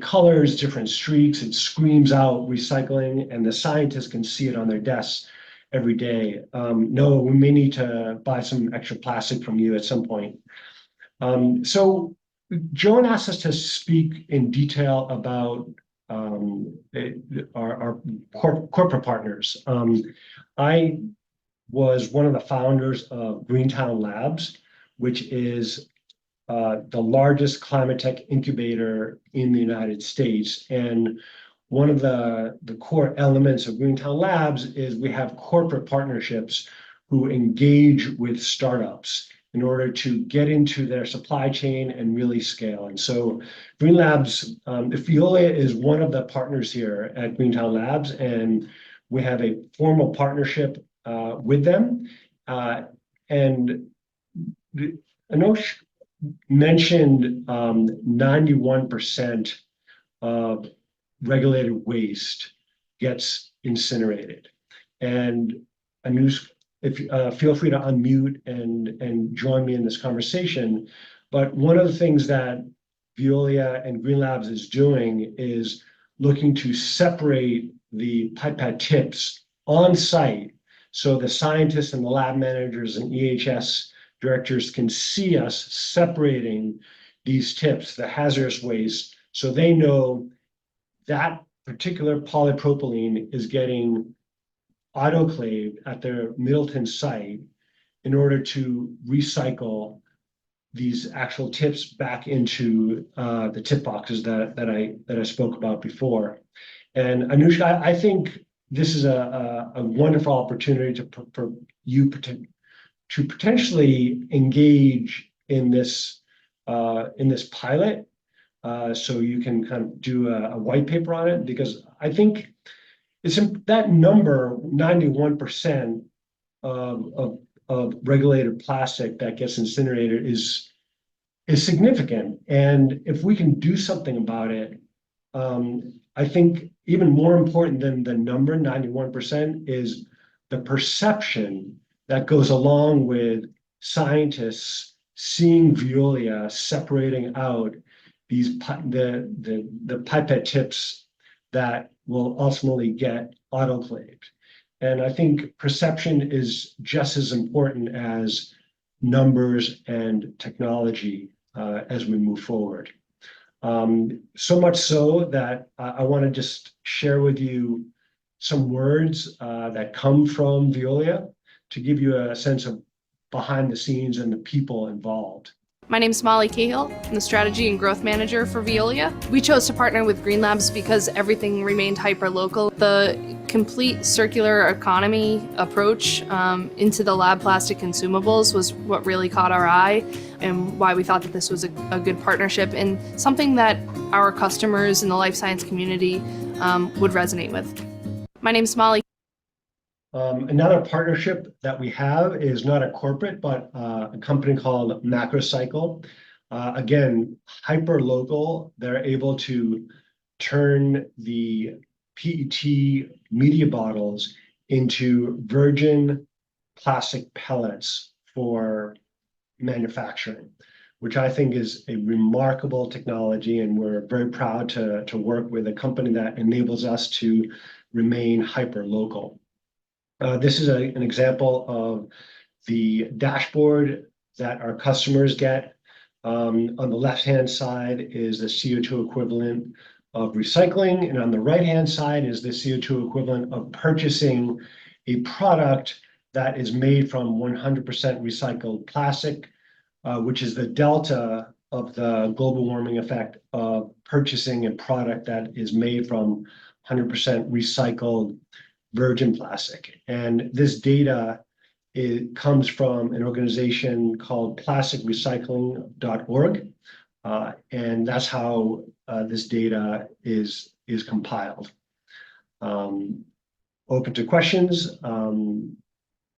colors, different streaks. It screams out recycling, and the scientists can see it on their desks every day. No, we may need to buy some extra plastic from you at some point. So Joan asked us to speak in detail about our corporate partners. I was one of the founders of Greentown Labs, which is the largest climate tech incubator in the United States. And one of the core elements of Greentown Labs is we have corporate partnerships who engage with startups in order to get into their supply chain and really scale. And so Green Labs, Veolia is one of the partners here at Greentown Labs, and we have a formal partnership with them. And Anosh mentioned 91% of regulated waste gets incinerated. And Anush, if feel free to unmute and join me in this conversation. But one of the things that Veolia and Green Labs is doing is looking to separate the pipette tips on site, so the scientists and the lab managers and EHS directors can see us separating these tips, the hazardous waste, so they know that particular polypropylene is getting autoclaved at their Middleton site in order to recycle these actual tips back into the tip boxes that I spoke about before. And Anushka, I think this is a wonderful opportunity for you to potentially engage in this pilot, so you can kind of do a white paper on it, because I think it's that number, 91% of regulated plastic that gets incinerated is significant. And if we can do something about it, I think even more important than the number, 91%, is the perception that goes along with scientists seeing Veolia separating out these the pipette tips that will ultimately get autoclaved. And I think perception is just as important as numbers and technology as we move forward. So much so that I want to just share with you some words that come from Veolia to give you a sense of behind the scenes and the people involved. My name's Molly Cahill. I'm the Strategy and Growth Manager for Veolia. We chose to partner with Green Labs because everything remained hyper-local. The complete circular economy approach into the lab plastic consumables was what really caught our eye, and why we thought that this was a good partnership and something that our customers in the life science community would resonate with. My name's Molly. Another partnership that we have is not a corporate, but a company called Macrocycle. Again, hyper local. They're able to turn the PET media bottles into virgin plastic pellets for manufacturing, which I think is a remarkable technology. And we're very proud to work with a company that enables us to remain hyper local. This is an example of the dashboard that our customers get. On the left-hand side is the CO2 equivalent of recycling, and on the right-hand side is the CO2 equivalent of purchasing a product that is made from 100% recycled plastic, which is the delta of the global warming effect of purchasing a product that is made from 100% recycled virgin plastic. And this data, it comes from an organization called plasticrecycling.org. And that's how this data is compiled. Open to questions,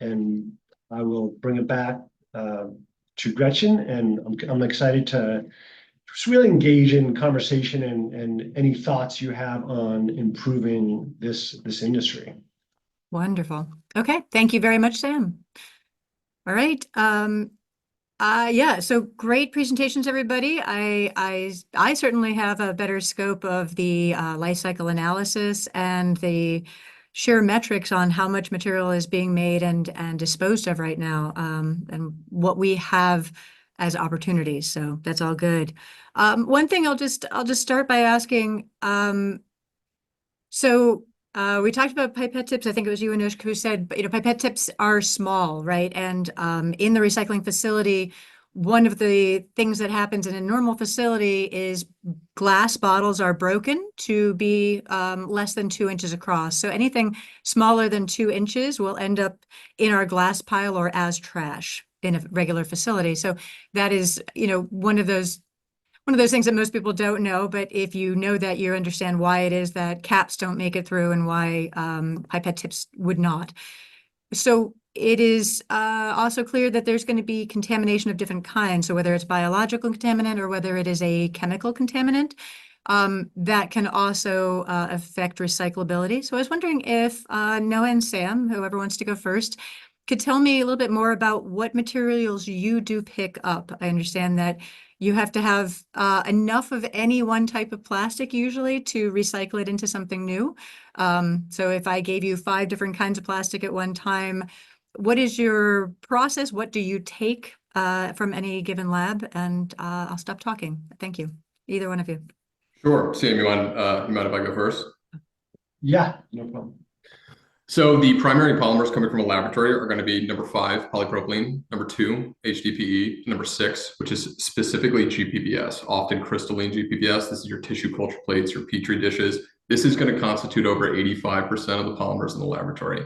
and I will bring it back to Gretchen, and I'm excited to just really engage in conversation and any thoughts you have on improving this industry. Wonderful. Okay, thank you very much, Sam. All right. Yeah, so great presentations, everybody. I certainly have a better scope of the life cycle analysis and the sheer metrics on how much material is being made and disposed of right now, and what we have as opportunities. So that's all good. One thing I'll just start by asking. We talked about pipette tips. I think it was you, Anushka, who said, pipette tips are small, right? And in the recycling facility, one of the things that happens in a normal facility is glass bottles are broken to be less than 2 inches across. So anything smaller than 2 inches will end up in our glass pile or as trash in a regular facility. So that is, one of those things that most people don't know, but if you know that, you understand why it is that caps don't make it through and why pipette tips would not. So it is also clear that there's going to be contamination of different kinds. So whether it's biological contaminant or whether it is a chemical contaminant, that can also affect recyclability. So I was wondering if Noah and Sam, whoever wants to go first, could tell me a little bit more about what materials you do pick up. I understand that you have to have enough of any one type of plastic usually to recycle it into something new. So if I gave you 5 different kinds of plastic at one time, what is your process? What do you take from any given lab? And I'll stop talking. Thank you. Either one of you. Sure. Sam, you mind if I go first? Yeah, no problem. So the primary polymers coming from a laboratory are going to be number 5, polypropylene, number 2, HDPE, number 6, which is specifically GPPS, often crystalline GPPS. This is your tissue culture plates, your Petri dishes. This is going to constitute over 85% of the polymers in the laboratory.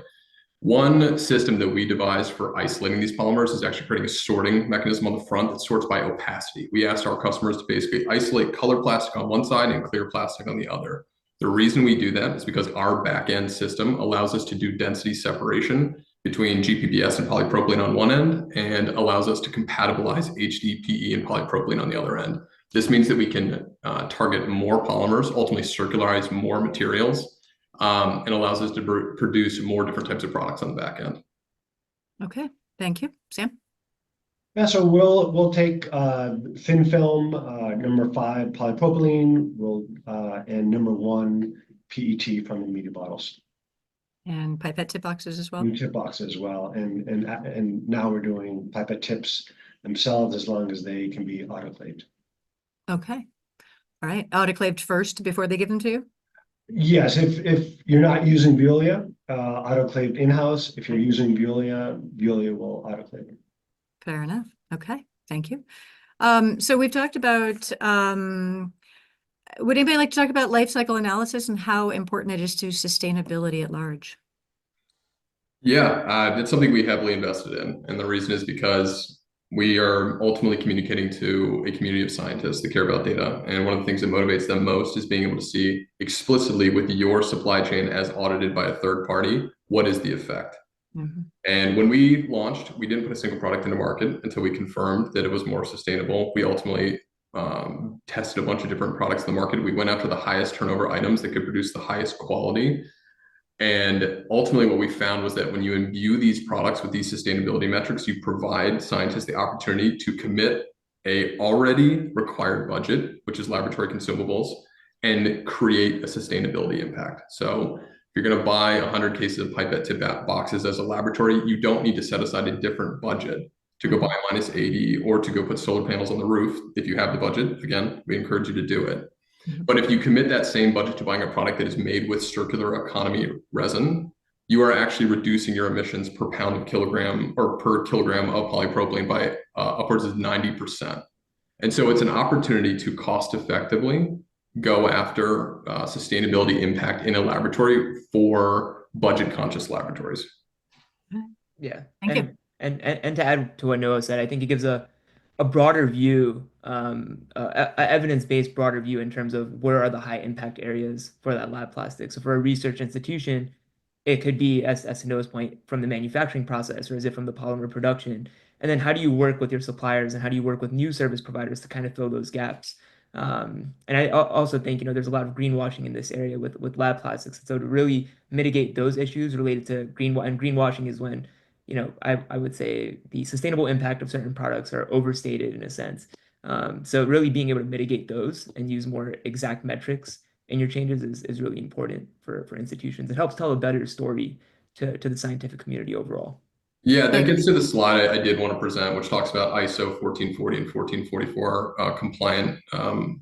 One system that we devised for isolating these polymers is actually creating a sorting mechanism on the front that sorts by opacity. We asked our customers to basically isolate color plastic on one side and clear plastic on the other. The reason we do that is because our back-end system allows us to do density separation between GPPS and polypropylene on one end and allows us to compatibilize HDPE and polypropylene on the other end. This means that we can target more polymers, ultimately circularize more materials, and allows us to produce more different types of products on the back end. Okay, thank you. Sam? Yeah, so we'll take thin film, number 5 polypropylene, and number 1 PET from the media bottles. And pipette tip boxes as well? And tip boxes as well, and now we're doing pipette tips themselves as long as they can be autoclaved. Okay, all right. Autoclaved first before they give them to you? Yes, if you're not using Veolia, autoclaved in-house. If you're using Veolia, Veolia will autoclave them. Fair enough. Okay, thank you. So we've talked about, would anybody like to talk about life cycle analysis and how important it is to sustainability at large? Yeah, it's something we heavily invested in. And the reason is because we are ultimately communicating to a community of scientists that care about data. And one of the things that motivates them most is being able to see explicitly with your supply chain as audited by a third party, what is the effect? Mhm. And when we launched, we didn't put a single product into market until we confirmed that it was more sustainable. We ultimately tested a bunch of different products in the market. We went after the highest turnover items that could produce the highest quality. And ultimately, what we found was that when you imbue these products with these sustainability metrics, you provide scientists the opportunity to commit a already required budget, which is laboratory consumables, and create a sustainability impact. So if you're going to buy 100 cases of pipette tip boxes as a laboratory, you don't need to set aside a different budget to go buy -80 or to go put solar panels on the roof. If you have the budget, again, we encourage you to do it. But if you commit that same budget to buying a product that is made with circular economy resin, you are actually reducing your emissions per pound of kilogram or per kilogram of polypropylene by upwards of 90%. And so it's an opportunity to cost effectively go after sustainability impact in a laboratory for budget conscious laboratories. Yeah. Thank you. And to add to what Noah said, I think it gives a broader view, a evidence-based broader view in terms of where are the high impact areas for that lab plastic. So for a research institution, it could be, as to Noah's point, from the manufacturing process, or is it from the polymer production? And then how do you work with your suppliers and how do you work with new service providers to kind of fill those gaps? And I also think, there's a lot of greenwashing in this area with lab plastics. So to really mitigate those issues related to greenwashing is when, I would say the sustainable impact of certain products are overstated in a sense. So really being able to mitigate those and use more exact metrics in your changes is really important for institutions. It helps tell a better story to the scientific community overall. Yeah, that Thank gets to the slide I did want to present, which talks about ISO 1440 and 1444 compliant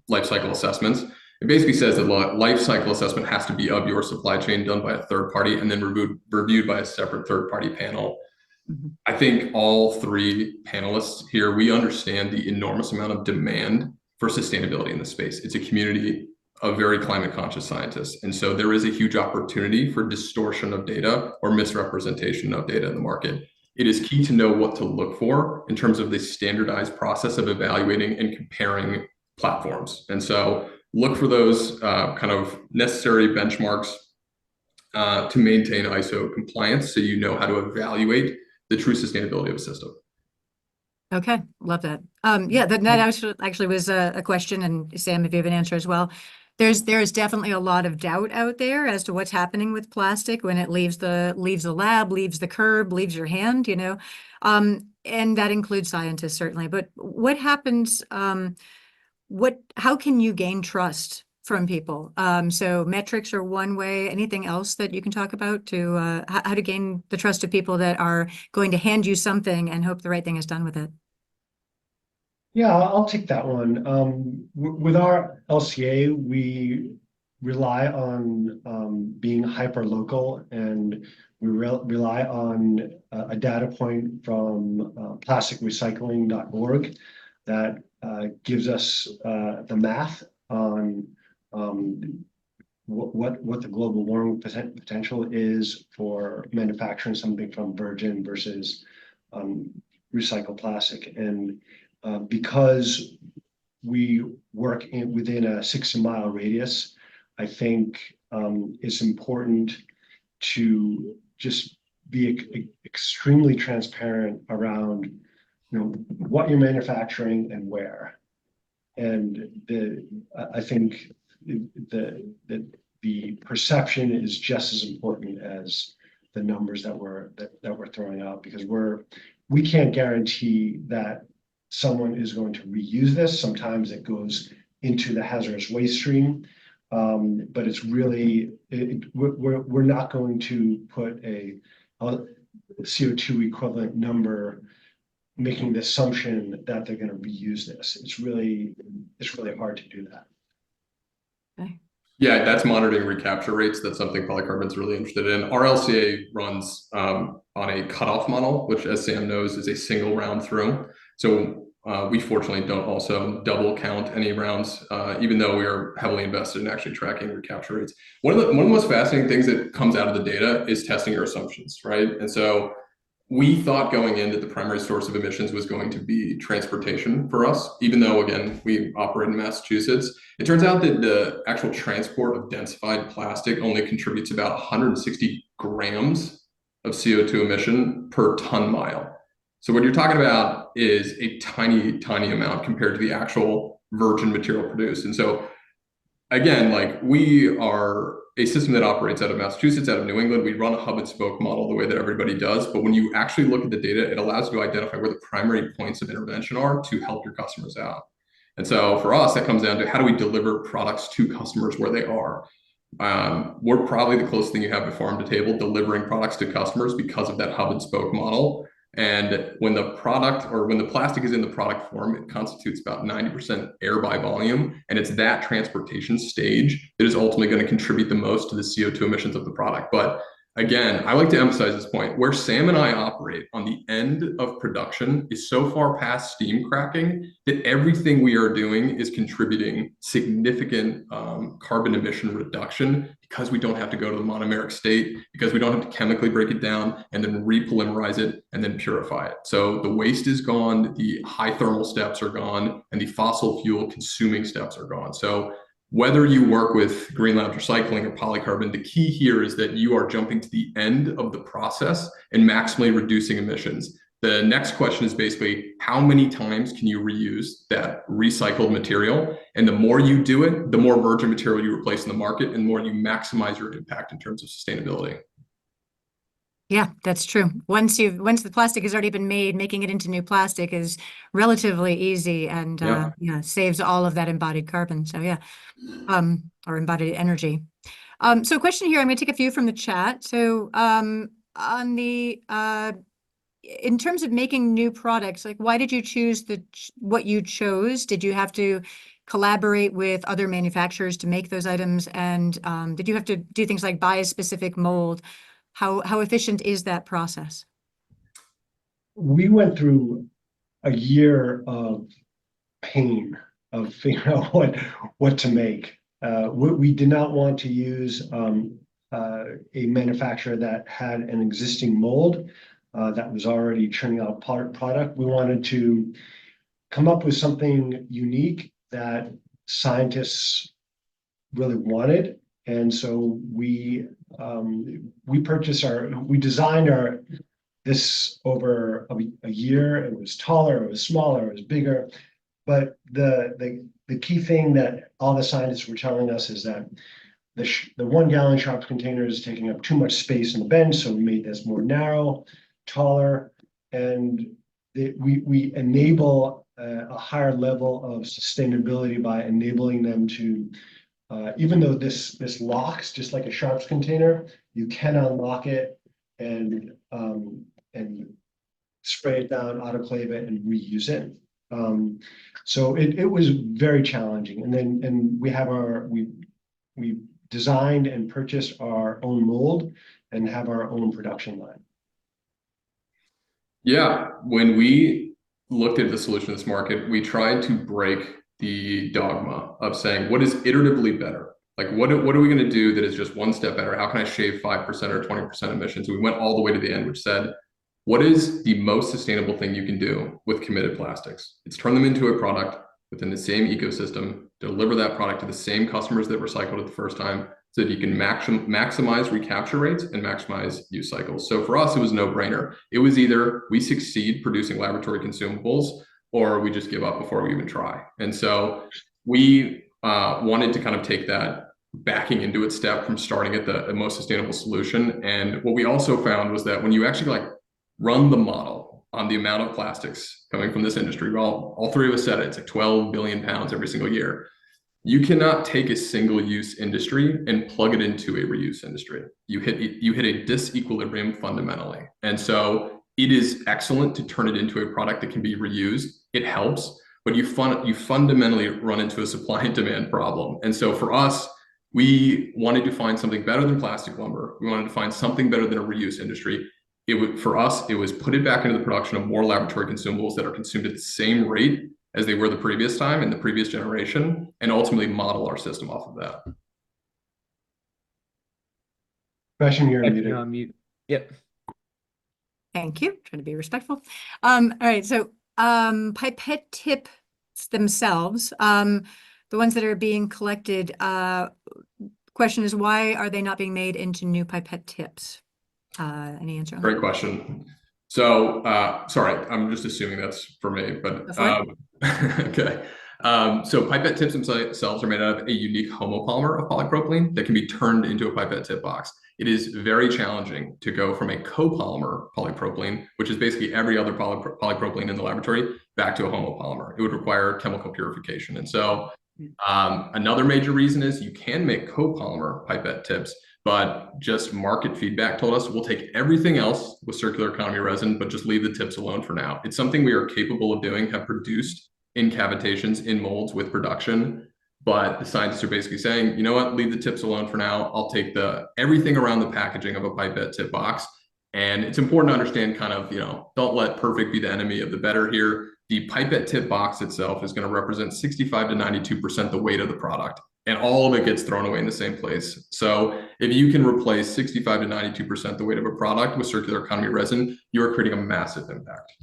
life cycle assessments. It basically says that life cycle assessment has to be of your supply chain, done by a third party, and then reviewed by a separate third party panel. I think all three panelists here, we understand the enormous amount of demand for sustainability in this space. It's a community of very climate conscious scientists. And so there is a huge opportunity for distortion of data or misrepresentation of data in the market. It is key to know what to look for in terms of the standardized process of evaluating and comparing platforms. And so look for those kind of necessary benchmarks to maintain ISO compliance so you know how to evaluate the true sustainability of a system. Okay, love that. Yeah, that actually was a question, and Sam, if you have an answer as well. There is definitely a lot of doubt out there as to what's happening with plastic when it leaves the lab, leaves the curb, leaves your hand, and that includes scientists certainly. But what happens? How can you gain trust from people? So metrics are one way. Anything else that you can talk about to how to gain the trust of people that are going to hand you something and hope the right thing is done with it? Yeah, I'll take that one. With our LCA, we rely on being hyper local, and we rely on a data point from plasticrecycling.org that gives us the math on what the global warming potential is for manufacturing something from virgin versus recycled plastic. And because we work within a 60-mile radius, I think it's important to just be extremely transparent around what you're manufacturing and where. And I think the perception is just as important as the numbers that we're throwing out, because we can't guarantee that someone is going to reuse this. Sometimes it goes into the hazardous waste stream, but it's really we're not going to put a CO2 equivalent number making the assumption that they're going to reuse this. It's really hard to do that. Okay. Yeah, that's monitoring recapture rates. That's something Polycarbon's really interested in. Our LCA runs on a cutoff model, which, as Sam knows, is a single round through. So we fortunately don't also double count any rounds, even though we are heavily invested in actually tracking recapture rates. One of the most fascinating things that comes out of the data is testing your assumptions, right? And so we thought going in that the primary source of emissions was going to be transportation for us, even though, again, we operate in Massachusetts. It turns out that the actual transport of densified plastic only contributes about 160 grams of CO2 emission per ton mile. So what you're talking about is a tiny, tiny amount compared to the actual virgin material produced. And so again, like we are a system that operates out of Massachusetts, out of New England. We run a hub and spoke model the way that everybody does. But when you actually look at the data, it allows you to identify where the primary points of intervention are to help your customers out. And so for us, that comes down to how do we deliver products to customers where they are? We're probably the closest thing you have to farm to table delivering products to customers because of that hub and spoke model. And when the product or when the plastic is in the product form, it constitutes about 90% air by volume. And it's that transportation stage that is ultimately going to contribute the most to the CO2 emissions of the product. But again, I like to emphasize this point where Sam and I operate on the end of production is so far past steam cracking that everything we are doing is contributing significant carbon emission reduction because we don't have to go to the monomeric state, because we don't have to chemically break it down and then repolymerize it and then purify it. So the waste is gone, the high thermal steps are gone, and the fossil fuel consuming steps are gone. So whether you work with Green Labs recycling or polycarbon, the key here is that you are jumping to the end of the process and maximally reducing emissions. The next question is basically how many times can you reuse that recycled material? And the more you do it, the more virgin material you replace in the market and the more you maximize your impact in terms of sustainability. Yeah, that's true. Once the plastic has already been made, making it into new plastic is relatively easy and Yeah. saves all of that embodied carbon. So yeah, or embodied energy. So a question here, I'm going to take a few from the chat. So on the in terms of making new products, like why did you choose what you chose? Did you have to collaborate with other manufacturers to make those items? And did you have to do things like buy a specific mold? How efficient is that process? We went through a year of pain of figuring out what to make. We did not want to use a manufacturer that had an existing mold that was already churning out product. We wanted to come up with something unique that scientists really wanted. And so we designed this over a year. It was taller, it was smaller, it was bigger. But the key thing that all the scientists were telling us is that the 1 gallon sharps container is taking up too much space in the bench. So we made this more narrow, taller, and we enable a higher level of sustainability by enabling them to, even though this locks just like a sharps container, you can unlock it and spray it down, autoclave it, and reuse it. So it was very challenging. And then we designed and purchased our own mold and have our own production line. Yeah, when we looked at the solution in this market, we tried to break the dogma of saying, what is iteratively better? Like, what are we going to do that is just one step better? How can I shave 5% or 20% emissions? We went all the way to the end, which said, what is the most sustainable thing you can do with committed plastics? It's turn them into a product within the same ecosystem, deliver that product to the same customers that recycled it the first time, so that you can maximize recapture rates and maximize use cycles. So for us, it was no brainer. It was either we succeed producing laboratory consumables or we just give up before we even try. And so we wanted to kind of take that backing into its step from starting at the most sustainable solution. And what we also found was that when you actually like run the model on the amount of plastics coming from this industry, well, all three of us said it, it's like 12 billion pounds every single year. You cannot take a single-use industry and plug it into a reuse industry. You hit a disequilibrium fundamentally. And so it is excellent to turn it into a product that can be reused. It helps, but you fundamentally run into a supply and demand problem. And so for us, we wanted to find something better than plastic lumber. We wanted to find something better than a reuse industry. For us, it was put it back into the production of more laboratory consumables that are consumed at the same rate as they were the previous time in the previous generation, and ultimately model our system off of that. Question here. You're on mute. Yep. Thank you. Trying to be respectful. All right. So pipette tips themselves, the ones that are being collected, question is, why are they not being made into new pipette tips? Any answer on that? Great question. So, sorry, I'm just assuming that's for me, but Go for it. okay. So pipette tips themselves are made out of a unique homopolymer of polypropylene that can be turned into a pipette tip box. It is very challenging to go from a copolymer polypropylene, which is basically every other polypropylene in the laboratory, back to a homopolymer. It would require chemical purification. And so another major reason is you can make copolymer pipette tips, but just market feedback told us we'll take everything else with circular economy resin, but just leave the tips alone for now. It's something we are capable of doing, have produced in cavitations, in molds with production. But the scientists are basically saying, you know what, leave the tips alone for now. I'll take everything around the packaging of a pipette tip box. And it's important to understand kind of, don't let perfect be the enemy of the better here. The pipette tip box itself is going to represent 65 to 92% the weight of the product, and all of it gets thrown away in the same place. So if you can replace 65 to 92% the weight of a product with circular economy resin, you are creating a massive impact.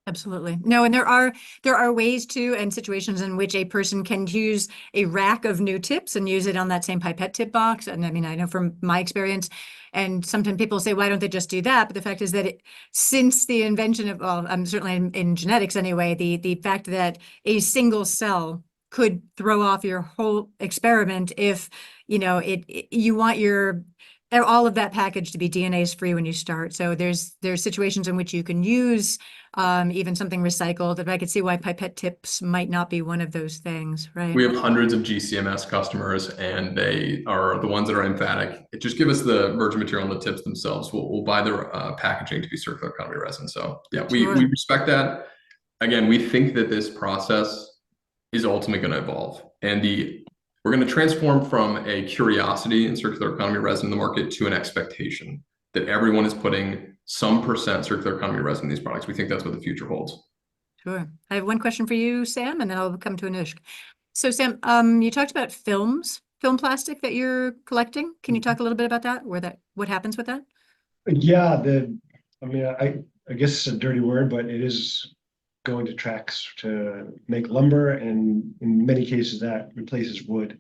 Absolutely. No, and there are ways to and situations in which a person can use a rack of new tips and use it on that same pipette tip box. And I mean, I know from my experience, and sometimes people say, why don't they just do that? But the fact is that since the invention of, well, certainly in genetics anyway, the fact that a single cell could throw off your whole experiment if, you want all of that package to be DNase free when you start. So there's situations in which you can use even something recycled. If I could see why pipette tips might not be one of those things, right? We have hundreds of GCMS customers, and they are the ones that are emphatic. Just give us the virgin material and the tips themselves. We'll buy their packaging to be circular economy resin. So yeah, Sure. we respect that. Again, we think that this process is ultimately going to evolve, and we're going to transform from a curiosity in circular economy resin in the market to an expectation that everyone is putting some percent circular economy resin in these products. We think that's what the future holds. Sure. I have one question for you, Sam, and then I'll come to Anushka. So Sam, you talked about film plastic that you're collecting. Can you talk a little bit about that? What happens with that? Yeah, I guess it's a dirty word, but it is going to tracks to make lumber, and in many cases that replaces wood.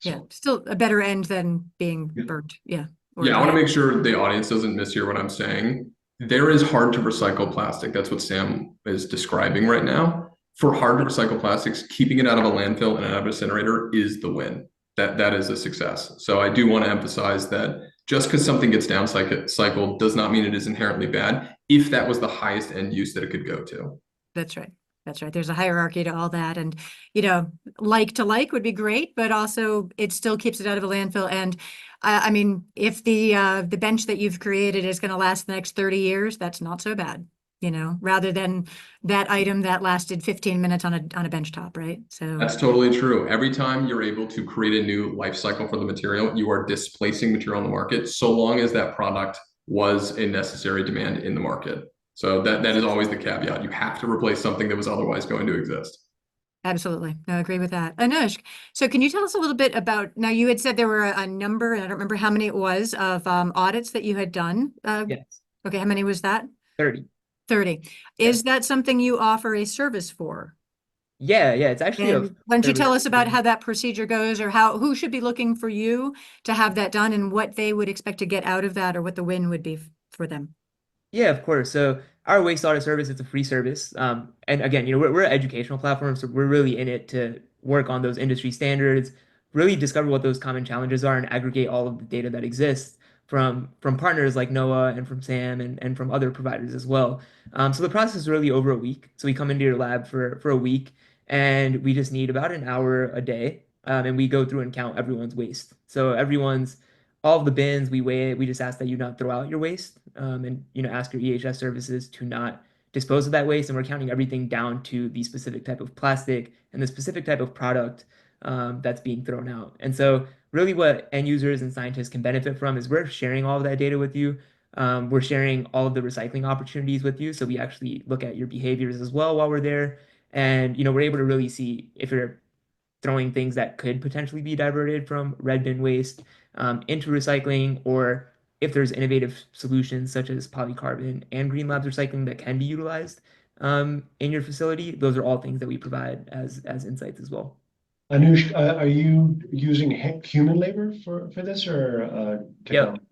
Yeah, still a better end than being Yeah. burnt. Yeah. Yeah, I want to make sure the audience doesn't mishear what I'm saying. There is hard to recycle plastic. That's what Sam is describing right now. For hard to recycle plastics, keeping it out of a landfill and out of an incinerator is the win. That is a success. So I do want to emphasize that just because something gets downcycled does not mean it is inherently bad, if that was the highest end use that it could go to. That's right. That's right. There's a hierarchy to all that. And, like to like would be great, but also it still keeps it out of a landfill. And I mean, if the bench that you've created is going to last the next 30 years, that's not so bad, rather than that item that lasted 15 minutes on a bench top, right? So that's totally true. Every time you're able to create a new life cycle for the material, you are displacing material on the market, so long as that product was a necessary demand in the market. So that is always the caveat. You have to replace something that was otherwise going to exist. absolutely. No, I agree with that. Anushka, so can you tell us a little bit about, now you had said there were a number, and I don't remember how many it was, of audits that you had done. Yes, Okay, how many was that? 30. 30. Is that something you offer a service for? Yeah, it's actually And why don't you service tell us about that how that procedure goes, or who should be looking for you to have that done, and what they would expect to get out of that, or what the win would be for them? Yeah, of course. So our waste audit service is a free service. And again, we're an educational platform, so we're really in it to work on those industry standards, really discover what those common challenges are, and aggregate all of the data that exists from partners like NOAA and from SAM and from other providers as well. So the process is really over a week. So we come into your lab for a week, and we just need about an hour a day, and we go through and count everyone's waste. So all of the bins, we weigh it. We just ask that you not throw out your waste, and ask your EHS services to not dispose of that waste. And we're counting everything down to the specific type of plastic and the specific type of product that's being thrown out. And so, really, what end users and scientists can benefit from is we're sharing all of that data with you. We're sharing all of the recycling opportunities with you. So we actually look at your behaviors as well while we're there, and we're able to really see if you're throwing things that could potentially be diverted from red bin waste into recycling, or if there's innovative solutions such as polycarbon and Green Labs recycling that can be utilized in your facility. Those are all things that we provide as insights as well. Anush, are you using human labor for this, or Yep. technology?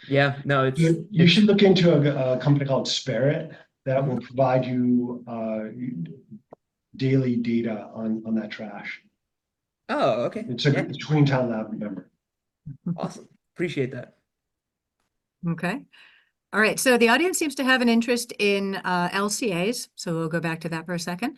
Yeah, no, You should look into a company called Spirit that will provide you daily data on that trash. oh, okay. It's Yeah, it's Greentown Lab member. awesome. Appreciate that. Okay. All right. So the audience seems to have an interest in LCAs. So we'll go back to that for a second.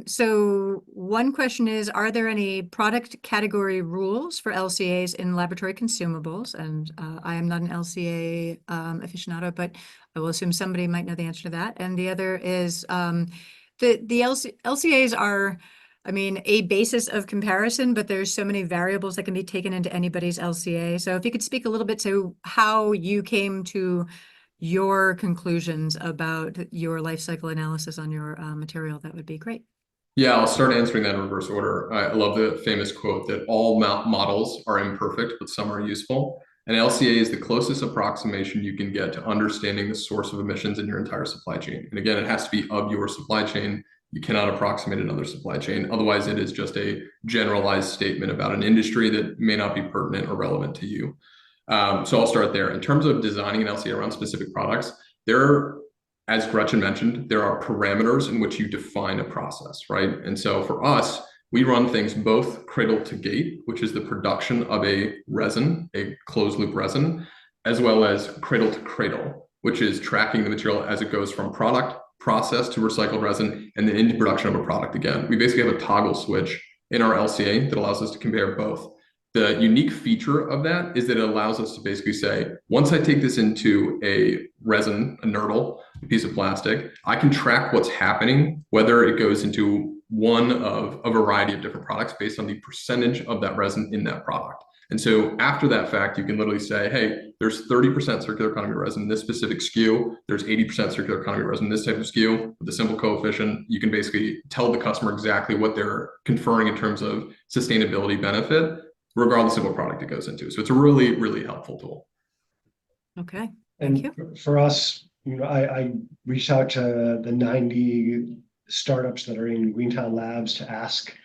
So one question is, are there any product category rules for LCAs in laboratory consumables? And I am not an LCA aficionado, but I will assume somebody might know the answer to that. And the other is LCAs are, I mean, a basis of comparison, but there's so many variables that can be taken into anybody's LCA. So if you could speak a little bit to how you came to your conclusions about your life cycle analysis on your material, that would be great. Yeah, I'll start answering that in reverse order. I love the famous quote that all models are imperfect, but some are useful. An LCA is the closest approximation you can get to understanding the source of emissions in your entire supply chain. And again, it has to be of your supply chain. You cannot approximate another supply chain. Otherwise, it is just a generalized statement about an industry that may not be pertinent or relevant to you. So I'll start there. In terms of designing an LCA around specific products, as Gretchen mentioned, there are parameters in which you define a process, right? And so for us, we run things both cradle to gate, which is the production of a resin, a closed loop resin, as well as cradle to cradle, which is tracking the material as it goes from product process to recycled resin and then into production of a product again. We basically have a toggle switch in our LCA that allows us to compare both. The unique feature of that is that it allows us to basically say, once I take this into a resin, a nurdle, a piece of plastic, I can track what's happening, whether it goes into one of a variety of different products based on the percentage of that resin in that product. And so after that fact, you can literally say, hey, there's 30% circular economy resin in this specific SKU. There's 80% circular economy resin in this type of SKU. With a simple coefficient, you can basically tell the customer exactly what they're conferring in terms of sustainability benefit, regardless of what product it goes into. So it's a really, really helpful tool. Okay, thank you. For us, I reached out to the 90 startups that are in Greentown Labs to ask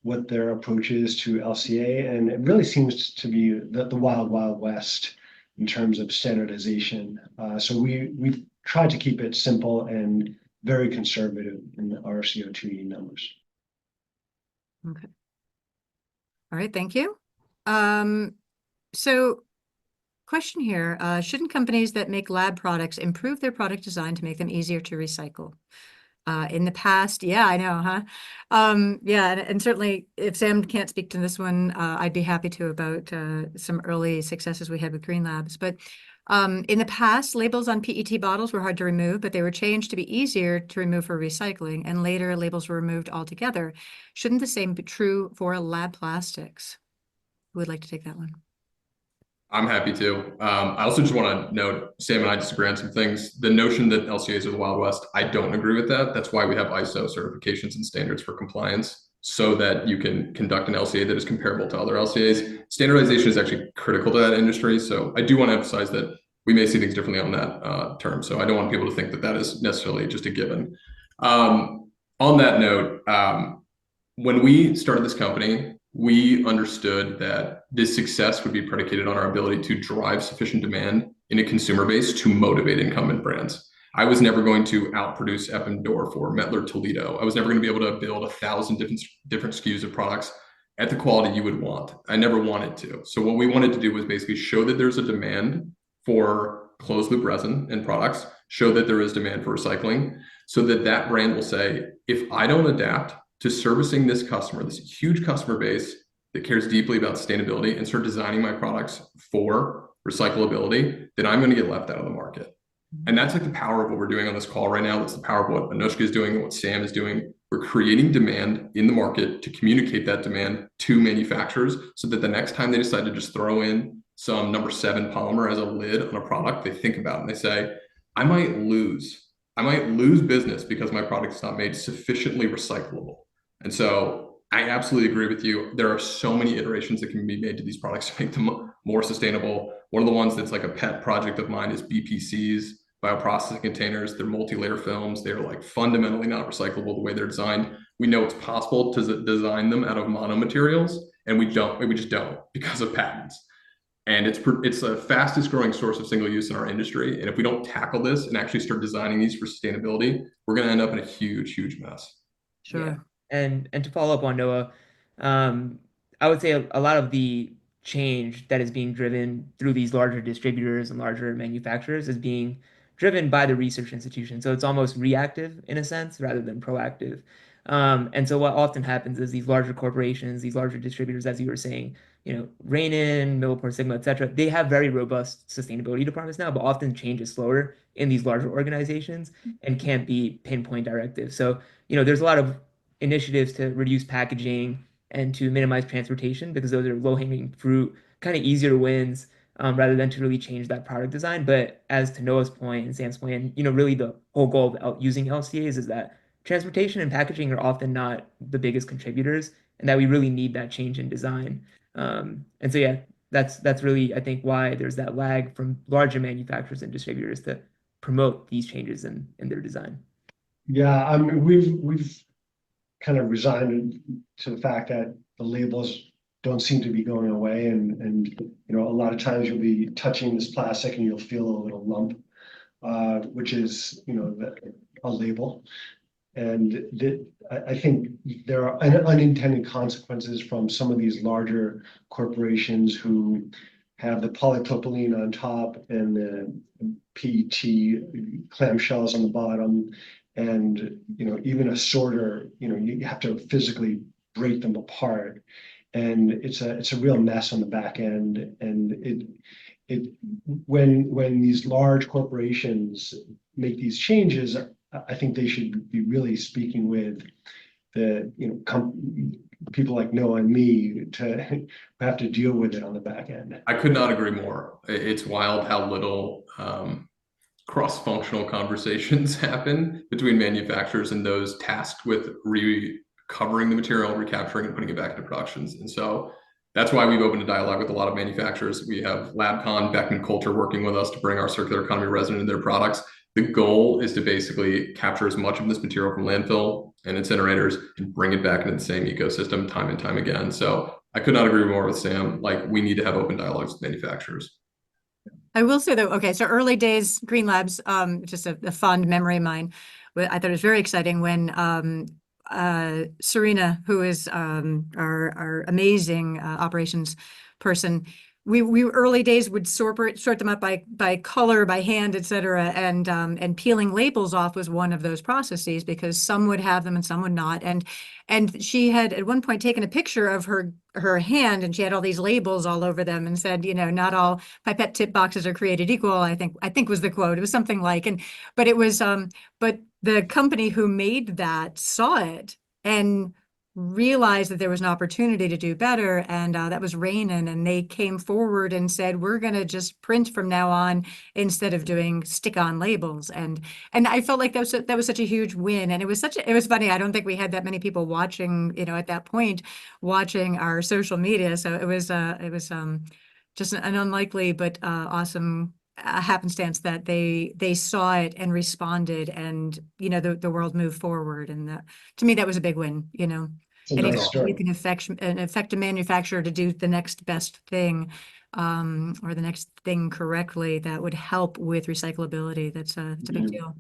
what their approach is to LCA, and it really seems to be the wild, wild west in terms of standardization. So we've tried to keep it simple and very conservative in our CO2e numbers. Okay. All right, thank you. So question here, shouldn't companies that make lab products improve their product design to make them easier to recycle? In the past, yeah, I know, huh? Yeah, and certainly if Sam can't speak to this one, I'd be happy to about some early successes we had with Green Labs. But in the past, labels on PET bottles were hard to remove, but they were changed to be easier to remove for recycling, and later labels were removed altogether. Shouldn't the same be true for lab plastics? Who would like to take that one? I'm happy to. I also just want to note, Sam and I disagree on some things. The notion that LCAs are the Wild West, I don't agree with that. That's why we have ISO certifications and standards for compliance, so that you can conduct an LCA that is comparable to other LCAs. Standardization is actually critical to that industry. So I do want to emphasize that we may see things differently on that term. So I don't want people to think that that is necessarily just a given. On that note, when we started this company, we understood that this success would be predicated on our ability to drive sufficient demand in a consumer base to motivate incumbent brands. I was never going to outproduce Eppendorf or Mettler Toledo. I was never going to be able to build 1,000 different SKUs of products at the quality you would want. I never wanted to. So what we wanted to do was basically show that there's a demand for closed loop resin and products, show that there is demand for recycling, so that that brand will say, if I don't adapt to servicing this customer, this huge customer base that cares deeply about sustainability, and start designing my products for recyclability, then I'm going to get left out of the market. And that's like the power of what we're doing on this call right now. That's the power of what Anushka is doing and what Sam is doing. We're creating demand in the market to communicate that demand to manufacturers, so that the next time they decide to just throw in some number 7 polymer as a lid on a product, they think about it and they say, I might lose business because my product is not made sufficiently recyclable. And so I absolutely agree with you. There are so many iterations that can be made to these products to make them more sustainable. One of the ones that's like a pet project of mine is BPCs, bioprocessing containers. They're multi-layer films. They're like fundamentally not recyclable the way they're designed. We know it's possible to design them out of mono materials, and we just don't because of patents. And it's the fastest growing source of single use in our industry. And if we don't tackle this and actually start designing these for sustainability, we're going to end up in a huge, huge mess. Yeah. Sure. And to follow up on Noah, um, I would say a lot of the change that is being driven through these larger distributors and larger manufacturers is being driven by the research institution. So it's almost reactive in a sense rather than proactive. And so what often happens is these larger corporations, these larger distributors, as you were saying, Rainin, Millipore Sigma, et cetera, they have very robust sustainability departments now, but often change is slower in these larger organizations and can't be pinpoint directive. So there's a lot of initiatives to reduce packaging and to minimize transportation because those are low-hanging fruit, kind of easier wins, rather than to really change that product design. But as to Noah's point and Sam's point, and really the whole goal of using LCAs is that transportation and packaging are often not the biggest contributors, and that we really need that change in design. And so yeah, that's really I think why there's that lag from larger manufacturers and distributors to promote these changes in their design. Yeah, I mean, we've kind of resigned to the fact that the labels don't seem to be going away, and a lot of times you'll be touching this plastic and you'll feel a little lump, which is a label. And I think there are unintended consequences from some of these larger corporations who have the polypropylene on top and the PET clamshells on the bottom. And even a sorter, you have to physically break them apart. And it's a real mess on the back end. And it when these large corporations make these changes, I think they should be really speaking with the people like Noah and me to have to deal with it on the back end. I could not agree more. It's wild how little cross-functional conversations happen between manufacturers and those tasked with recovering the material, recapturing and putting it back into productions. And so that's why we've opened a dialogue with a lot of manufacturers. We have LabCon, Beckman Coulter working with us to bring our circular economy resin into their products. The goal is to basically capture as much of this material from landfill and incinerators and bring it back into the same ecosystem time and time again. So I could not agree more with Sam. Like, we need to have open dialogues with manufacturers. I will say though, okay, so early days Green Labs, just a fond memory of mine. I thought it was very exciting when Serena, who is our amazing operations person, we early days would sort them up by color, by hand, et cetera, and peeling labels off was one of those processes because some would have them and some would not. And she had at one point taken a picture of her hand and she had all these labels all over them and said, not all pipette tip boxes are created equal. I think was the quote. It was something like, but it was but the company who made that saw it and realized that there was an opportunity to do better, and that was Rainin, and they came forward and said, we're going to just print from now on instead of doing stick-on labels, and I felt like that was such a huge win, and it was funny. I don't think we had that many people watching, at that point, watching our social media, so it was just an unlikely but awesome happenstance that they saw it and responded, and the world moved forward, and to me that was a big win. It's a nice Anytime you story. can affect a manufacturer to do the next best thing, or the next thing correctly, that would help with recyclability. It's a big deal.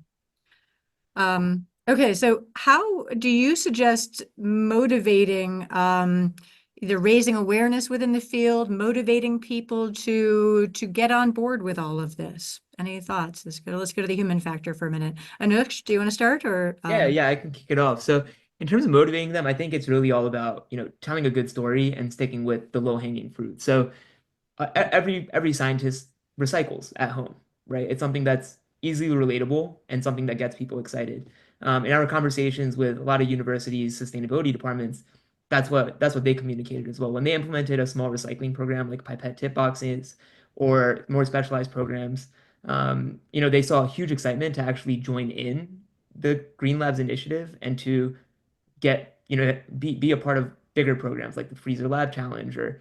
Okay, so how do you suggest motivating, either raising awareness within the field, motivating people to get on board with all of this? Any thoughts? Let's go to the human factor for a minute. Anush, do you want to start, or Yeah, I can kick it off. So in terms of motivating them, I think it's really all about, telling a good story and sticking with the low-hanging fruit. So every scientist recycles at home, right? It's something that's easily relatable and something that gets people excited. In our conversations with a lot of universities' sustainability departments, that's what they communicated as well. When they implemented a small recycling program like pipette tip boxes or more specialized programs, they saw a huge excitement to actually join in the Green Labs initiative and to get, be a part of bigger programs like the Freezer Lab Challenge or,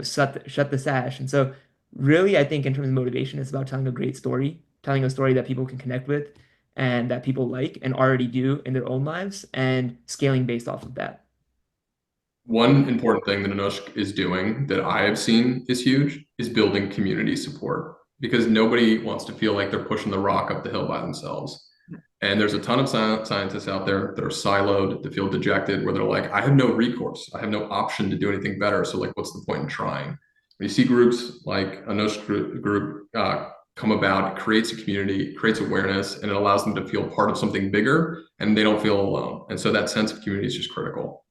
shut the sash. And so really, I think in terms of motivation, it's about telling a great story, telling a story that people can connect with and that people like and already do in their own lives and scaling based off of that. One important thing that Anushk is doing that I have seen is huge is building community support because nobody wants to feel like they're pushing the rock up the hill by themselves. And there's a ton of scientists out there that are siloed, that feel dejected, where they're like, I have no recourse. I have no option to do anything better. So, like, what's the point in trying? When you see groups like Anush's group come about, it creates a community, creates awareness, and it allows them to feel part of something bigger and they don't feel alone. And so that sense of community is just critical.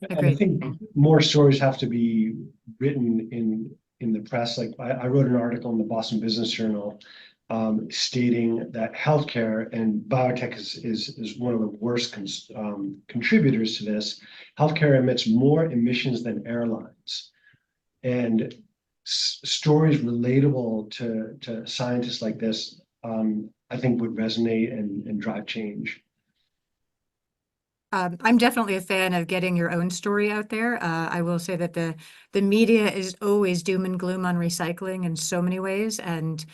And I Agreed. think more stories have to be written in the press. Like I wrote an article in the Boston Business Journal stating that healthcare and biotech is one of the worst contributors to this. Healthcare emits more emissions than airlines, and stories relatable to scientists like this, I think would resonate and drive change. I'm definitely a fan of getting your own story out there. I will say that the media is always doom and gloom on recycling in so many ways. And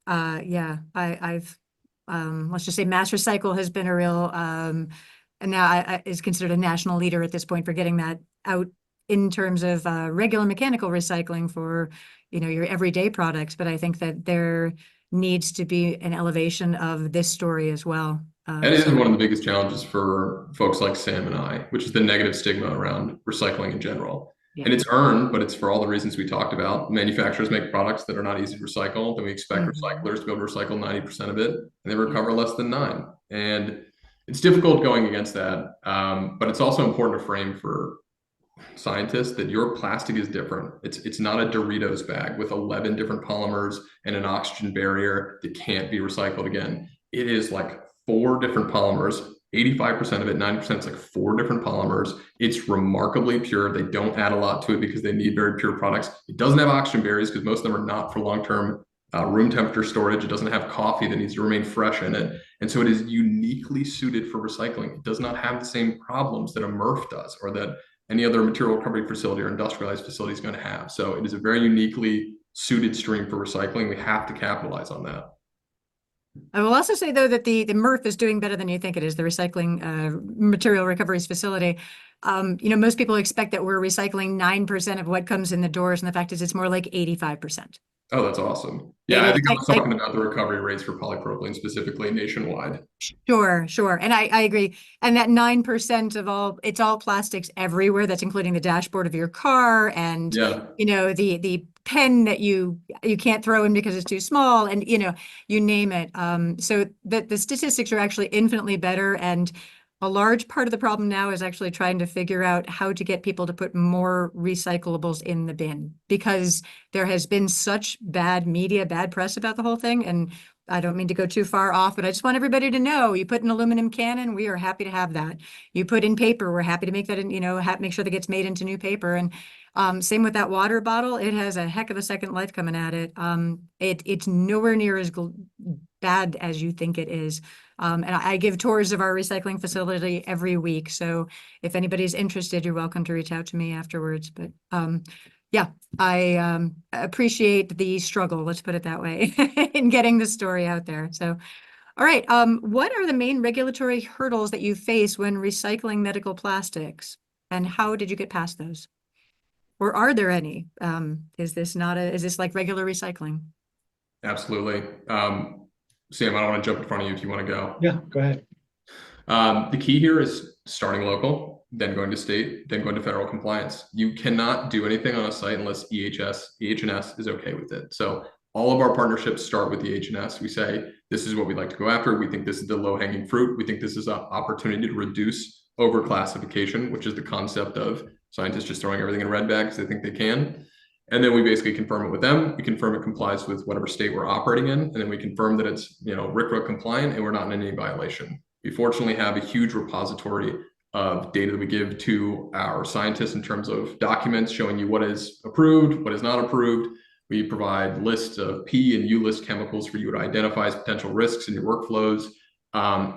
yeah, I've let's just say Mass Recycle has been a real and now is considered a national leader at this point for getting that out in terms of regular mechanical recycling for, you know, your everyday products. But I think that there needs to be an elevation of this story as well. That is one of the biggest challenges for folks like Sam and I, which is the negative stigma around recycling in general. Yeah. And it's earned, but it's for all the reasons we talked about. Manufacturers make products that are not easy to recycle. Then we expect recyclers to be able to recycle 90% of it, and they recover less than 9%. And it's difficult going against that. But it's also important to frame for scientists that your plastic is different. It's not a Doritos bag with 11 different polymers and an oxygen barrier that can't be recycled again. It is like 4 different polymers, 85% of it, 90%, it's like 4 different polymers. It's remarkably pure. They don't add a lot to it because they need very pure products. It doesn't have oxygen barriers because most of them are not for long-term room temperature storage. It doesn't have coffee that needs to remain fresh in it. And so it is uniquely suited for recycling. It does not have the same problems that a MRF does or that any other material recovery facility or industrialized facility is going to have. So it is a very uniquely suited stream for recycling. We have to capitalize on that. I will also say, though, that the MRF is doing better than you think it is, the recycling material recoveries facility. You know, most people expect that we're recycling 9% of what comes in the doors, and the fact is it's more like 85%. Oh, that's awesome. Yeah, I think I was talking about the recovery rates for polypropylene specifically nationwide. Sure. And I agree. And that 9% of all, it's all plastics everywhere. That's including the dashboard of your car and, you know, the pen that you can't throw in because it's too small and, you know, you name it. So the statistics are actually infinitely better. And a large part of the problem now is actually trying to figure out how to get people to put more recyclables in the bin, because there has been such bad media, bad press about the whole thing. And I don't mean to go too far off, but I just want everybody to know, you put an aluminum can in, we are happy to have that. You put in paper, we're happy to make that in, you know, make sure that gets made into new paper. And same with that water bottle, it has a heck of a second life coming at it. It's nowhere near as bad as you think it is. And I give tours of our recycling facility every week. So if anybody's interested, you're welcome to reach out to me afterwards. But yeah, I appreciate the struggle, let's put it that way, in getting the story out there. So, all right, what are the main regulatory hurdles that you face when recycling medical plastics? And how did you get past those? Or are there any? Is this like regular recycling? Absolutely. Sam, I don't want to jump in front of you if you want to go. Yeah, go ahead. The key here is starting local, then going to state, then going to federal compliance. You cannot do anything on a site unless EH&S is okay with it. So all of our partnerships start with EH&S. We say, this is what we'd like to go after. We think this is the low-hanging fruit. We think this is an opportunity to reduce overclassification, which is the concept of scientists just throwing everything in a red bag because they think they can. And then we basically confirm it with them. We confirm it complies with whatever state we're operating in. And then we confirm that it's, you know, RCRA compliant and we're not in any violation. We fortunately have a huge repository of data that we give to our scientists in terms of documents showing you what is approved, what is not approved. We provide lists of P and U list chemicals for you to identify as potential risks in your workflows.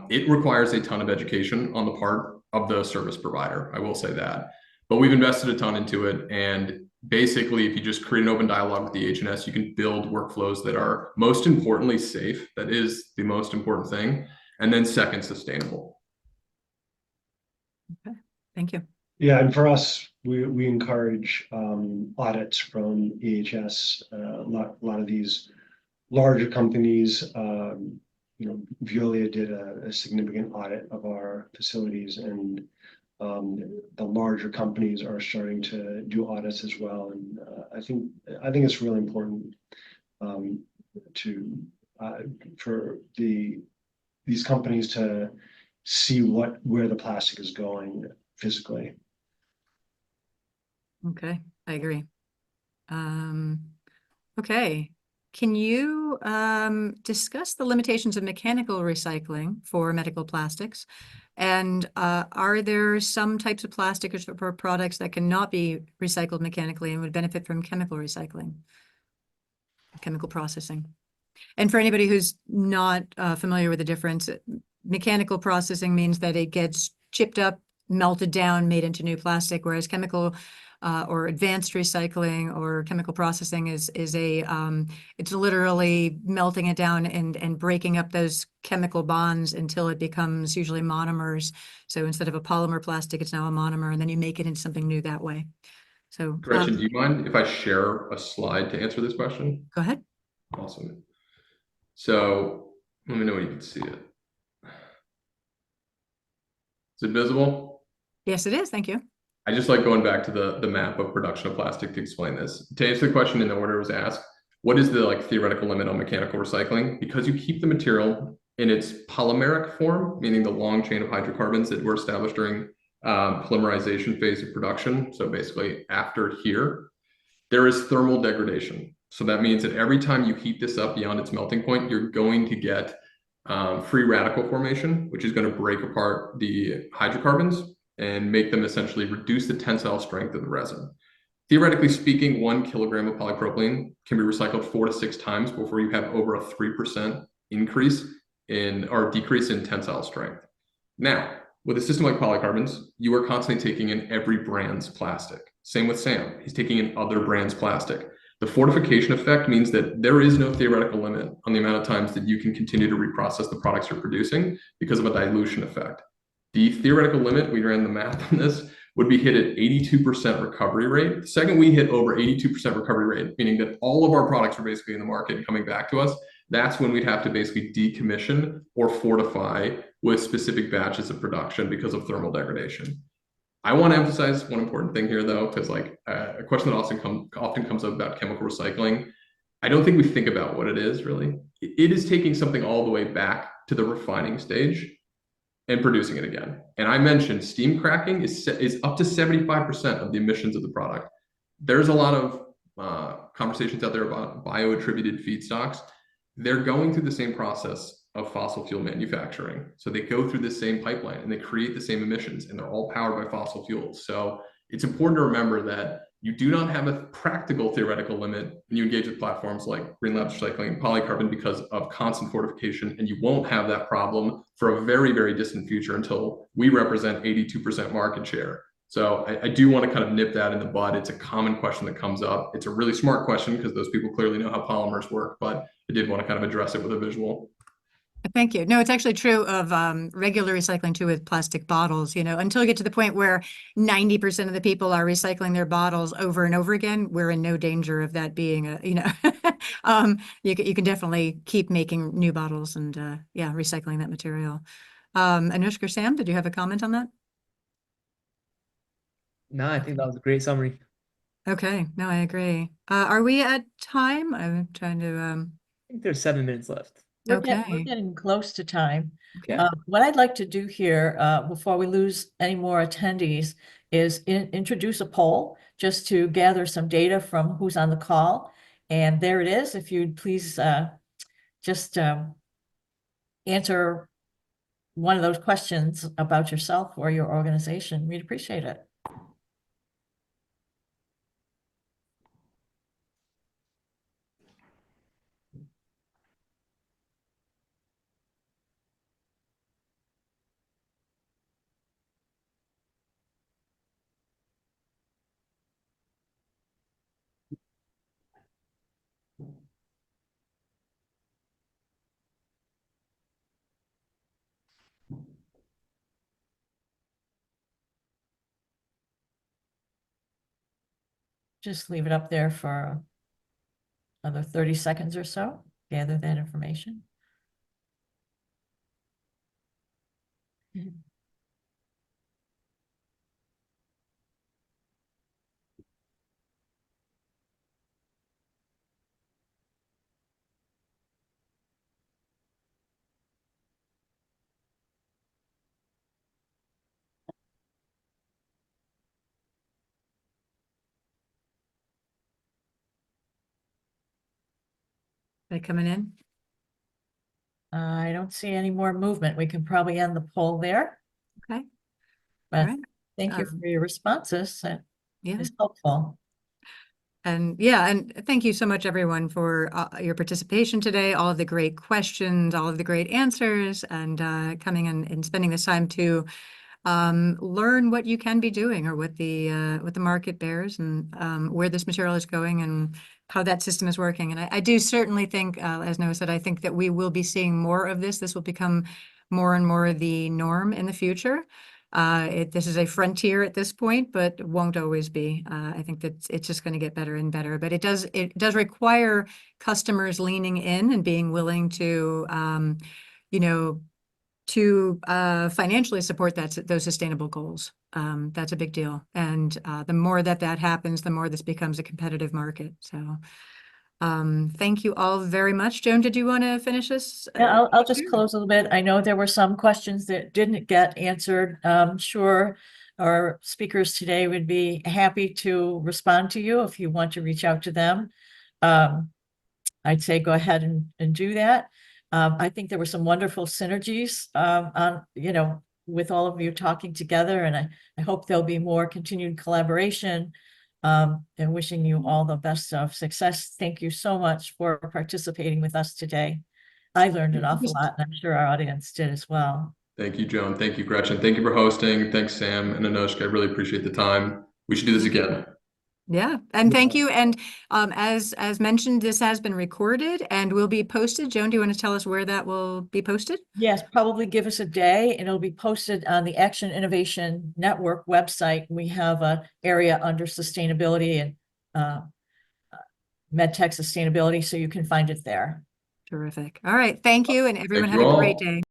It requires a ton of education on the part of the service provider, I will say that. But we've invested a ton into it. And basically, if you just create an open dialogue with the EH&S, you can build workflows that are most importantly safe. That is the most important thing. And then second, sustainable. Okay, thank you. Yeah, and for us, we encourage audits from EHS. A lot of these larger companies, Veolia did a significant audit of our facilities, and the larger companies are starting to do audits as well. And I think it's really important um, to for these companies to see where the plastic is going physically. Okay, I agree. Okay, can you discuss the limitations of mechanical recycling for medical plastics? And are there some types of plastic or products that cannot be recycled mechanically and would benefit from chemical recycling, chemical processing? And for anybody who's not familiar with the difference, mechanical processing means that it gets chipped up, melted down, made into new plastic, whereas chemical or advanced recycling or chemical processing is it's literally melting it down and breaking up those chemical bonds until it becomes usually monomers. So instead of a polymer plastic, it's now a monomer, and then you make it into something new that way. So Gretchen, do you mind if I share a slide to answer this question? go ahead. Awesome. So let me know when you can see it. Is it visible? Yes, it is. Thank you. I just like going back to the map of production of plastic to explain this. To answer the question in the order it was asked, what is the theoretical limit on mechanical recycling? Because you keep the material in its polymeric form, meaning the long chain of hydrocarbons that were established during polymerization phase of production. So basically after here, there is thermal degradation. So that means that every time you heat this up beyond its melting point, you're going to get free radical formation, which is going to break apart the hydrocarbons and make them essentially reduce the tensile strength of the resin. Theoretically speaking, 1 kilogram of polypropylene can be recycled 4 to 6 times before you have over a 3% increase in or decrease in tensile strength. Now, with a system like polycarbons, you are constantly taking in every brand's plastic. Same with Sam, he's taking in other brands' plastic. The fortification effect means that there is no theoretical limit on the amount of times that you can continue to reprocess the products you're producing because of a dilution effect. The theoretical limit, we ran the math on this, would be hit at 82% recovery rate. The second we hit over 82% recovery rate, meaning that all of our products are basically in the market and coming back to us, that's when we'd have to basically decommission or fortify with specific batches of production because of thermal degradation. I want to emphasize one important thing here, though, because a question that often comes up about chemical recycling, I don't think we think about what it is really. It is taking something all the way back to the refining stage and producing it again. And I mentioned steam cracking is up to 75% of the emissions of the product. There's a lot of conversations out there about bio-attributed feedstocks. They're going through the same process of fossil fuel manufacturing. So they go through the same pipeline and they create the same emissions, and they're all powered by fossil fuels. So it's important to remember that you do not have a practical theoretical limit when you engage with platforms like Green Labs Recycling and Polycarbon because of constant fortification, and you won't have that problem for a very, very distant future until we represent 82% market share. So I do want to kind of nip that in the bud. It's a common question that comes up. It's a really smart question because those people clearly know how polymers work, but I did want to kind of address it with a visual. Thank you. No, it's actually true of regular recycling too with plastic bottles. Until you get to the point where 90% of the people are recycling their bottles over and over again, we're in no danger of that being you can definitely keep making new bottles and recycling that material. Anushka or Sam, did you have a comment on that? No, I think that was a great summary. Okay, no, I agree. Are we at time? I'm trying to I think there's 7 minutes left. We're okay. getting close to time. Okay. What I'd like to do here, before we lose any more attendees, is introduce a poll just to gather some data from who's on the call. And there it is. If you'd please just answer one of those questions about yourself or your organization, we'd appreciate it. just leave it up there for another 30 seconds or so, gather that information. They coming in? I don't see any more movement. We can probably end the poll there, Okay, all but right. thank you for your responses. That Yeah. is helpful. And yeah, and thank you so much, everyone, for your participation today, all of the great questions, all of the great answers, and coming and spending this time to learn what you can be doing or what the market bears and where this material is going and how that system is working. And I do certainly think, as Noah said, I think that we will be seeing more of this. This will become more and more the norm in the future. This is a frontier at this point, but won't always be. I think that it's just going to get better and better. But it does require customers leaning in and being willing to, you know, to financially support those sustainable goals. That's a big deal. And the more that happens, the more this becomes a competitive market. So thank you all very much. Joan, did you want to finish this? Yeah, I'll just close a little bit. I know there were some questions that didn't get answered. Sure, our speakers today would be happy to respond to you if you want to reach out to them. I'd say go ahead and do that. I think there were some wonderful synergies with all of you talking together, and I hope there'll be more continued collaboration. And wishing you all the best of success. Thank you so much for participating with us today. I learned an awful lot, and I'm sure our audience did as well. Thank you, Joan. Thank you, Gretchen. Thank you for hosting. Thanks, Sam and Anushka. I really appreciate the time. We should do this again. Yeah, and thank you. And as mentioned, this has been recorded and will be posted. Joan, do you want to tell us where that will be posted? Yes, probably give us a day and it'll be posted on the Action Innovation Network website. We have an area under sustainability and MedTech sustainability, so you can find it there. Terrific. All right. Thank you. And everyone Thank have you a great all. day.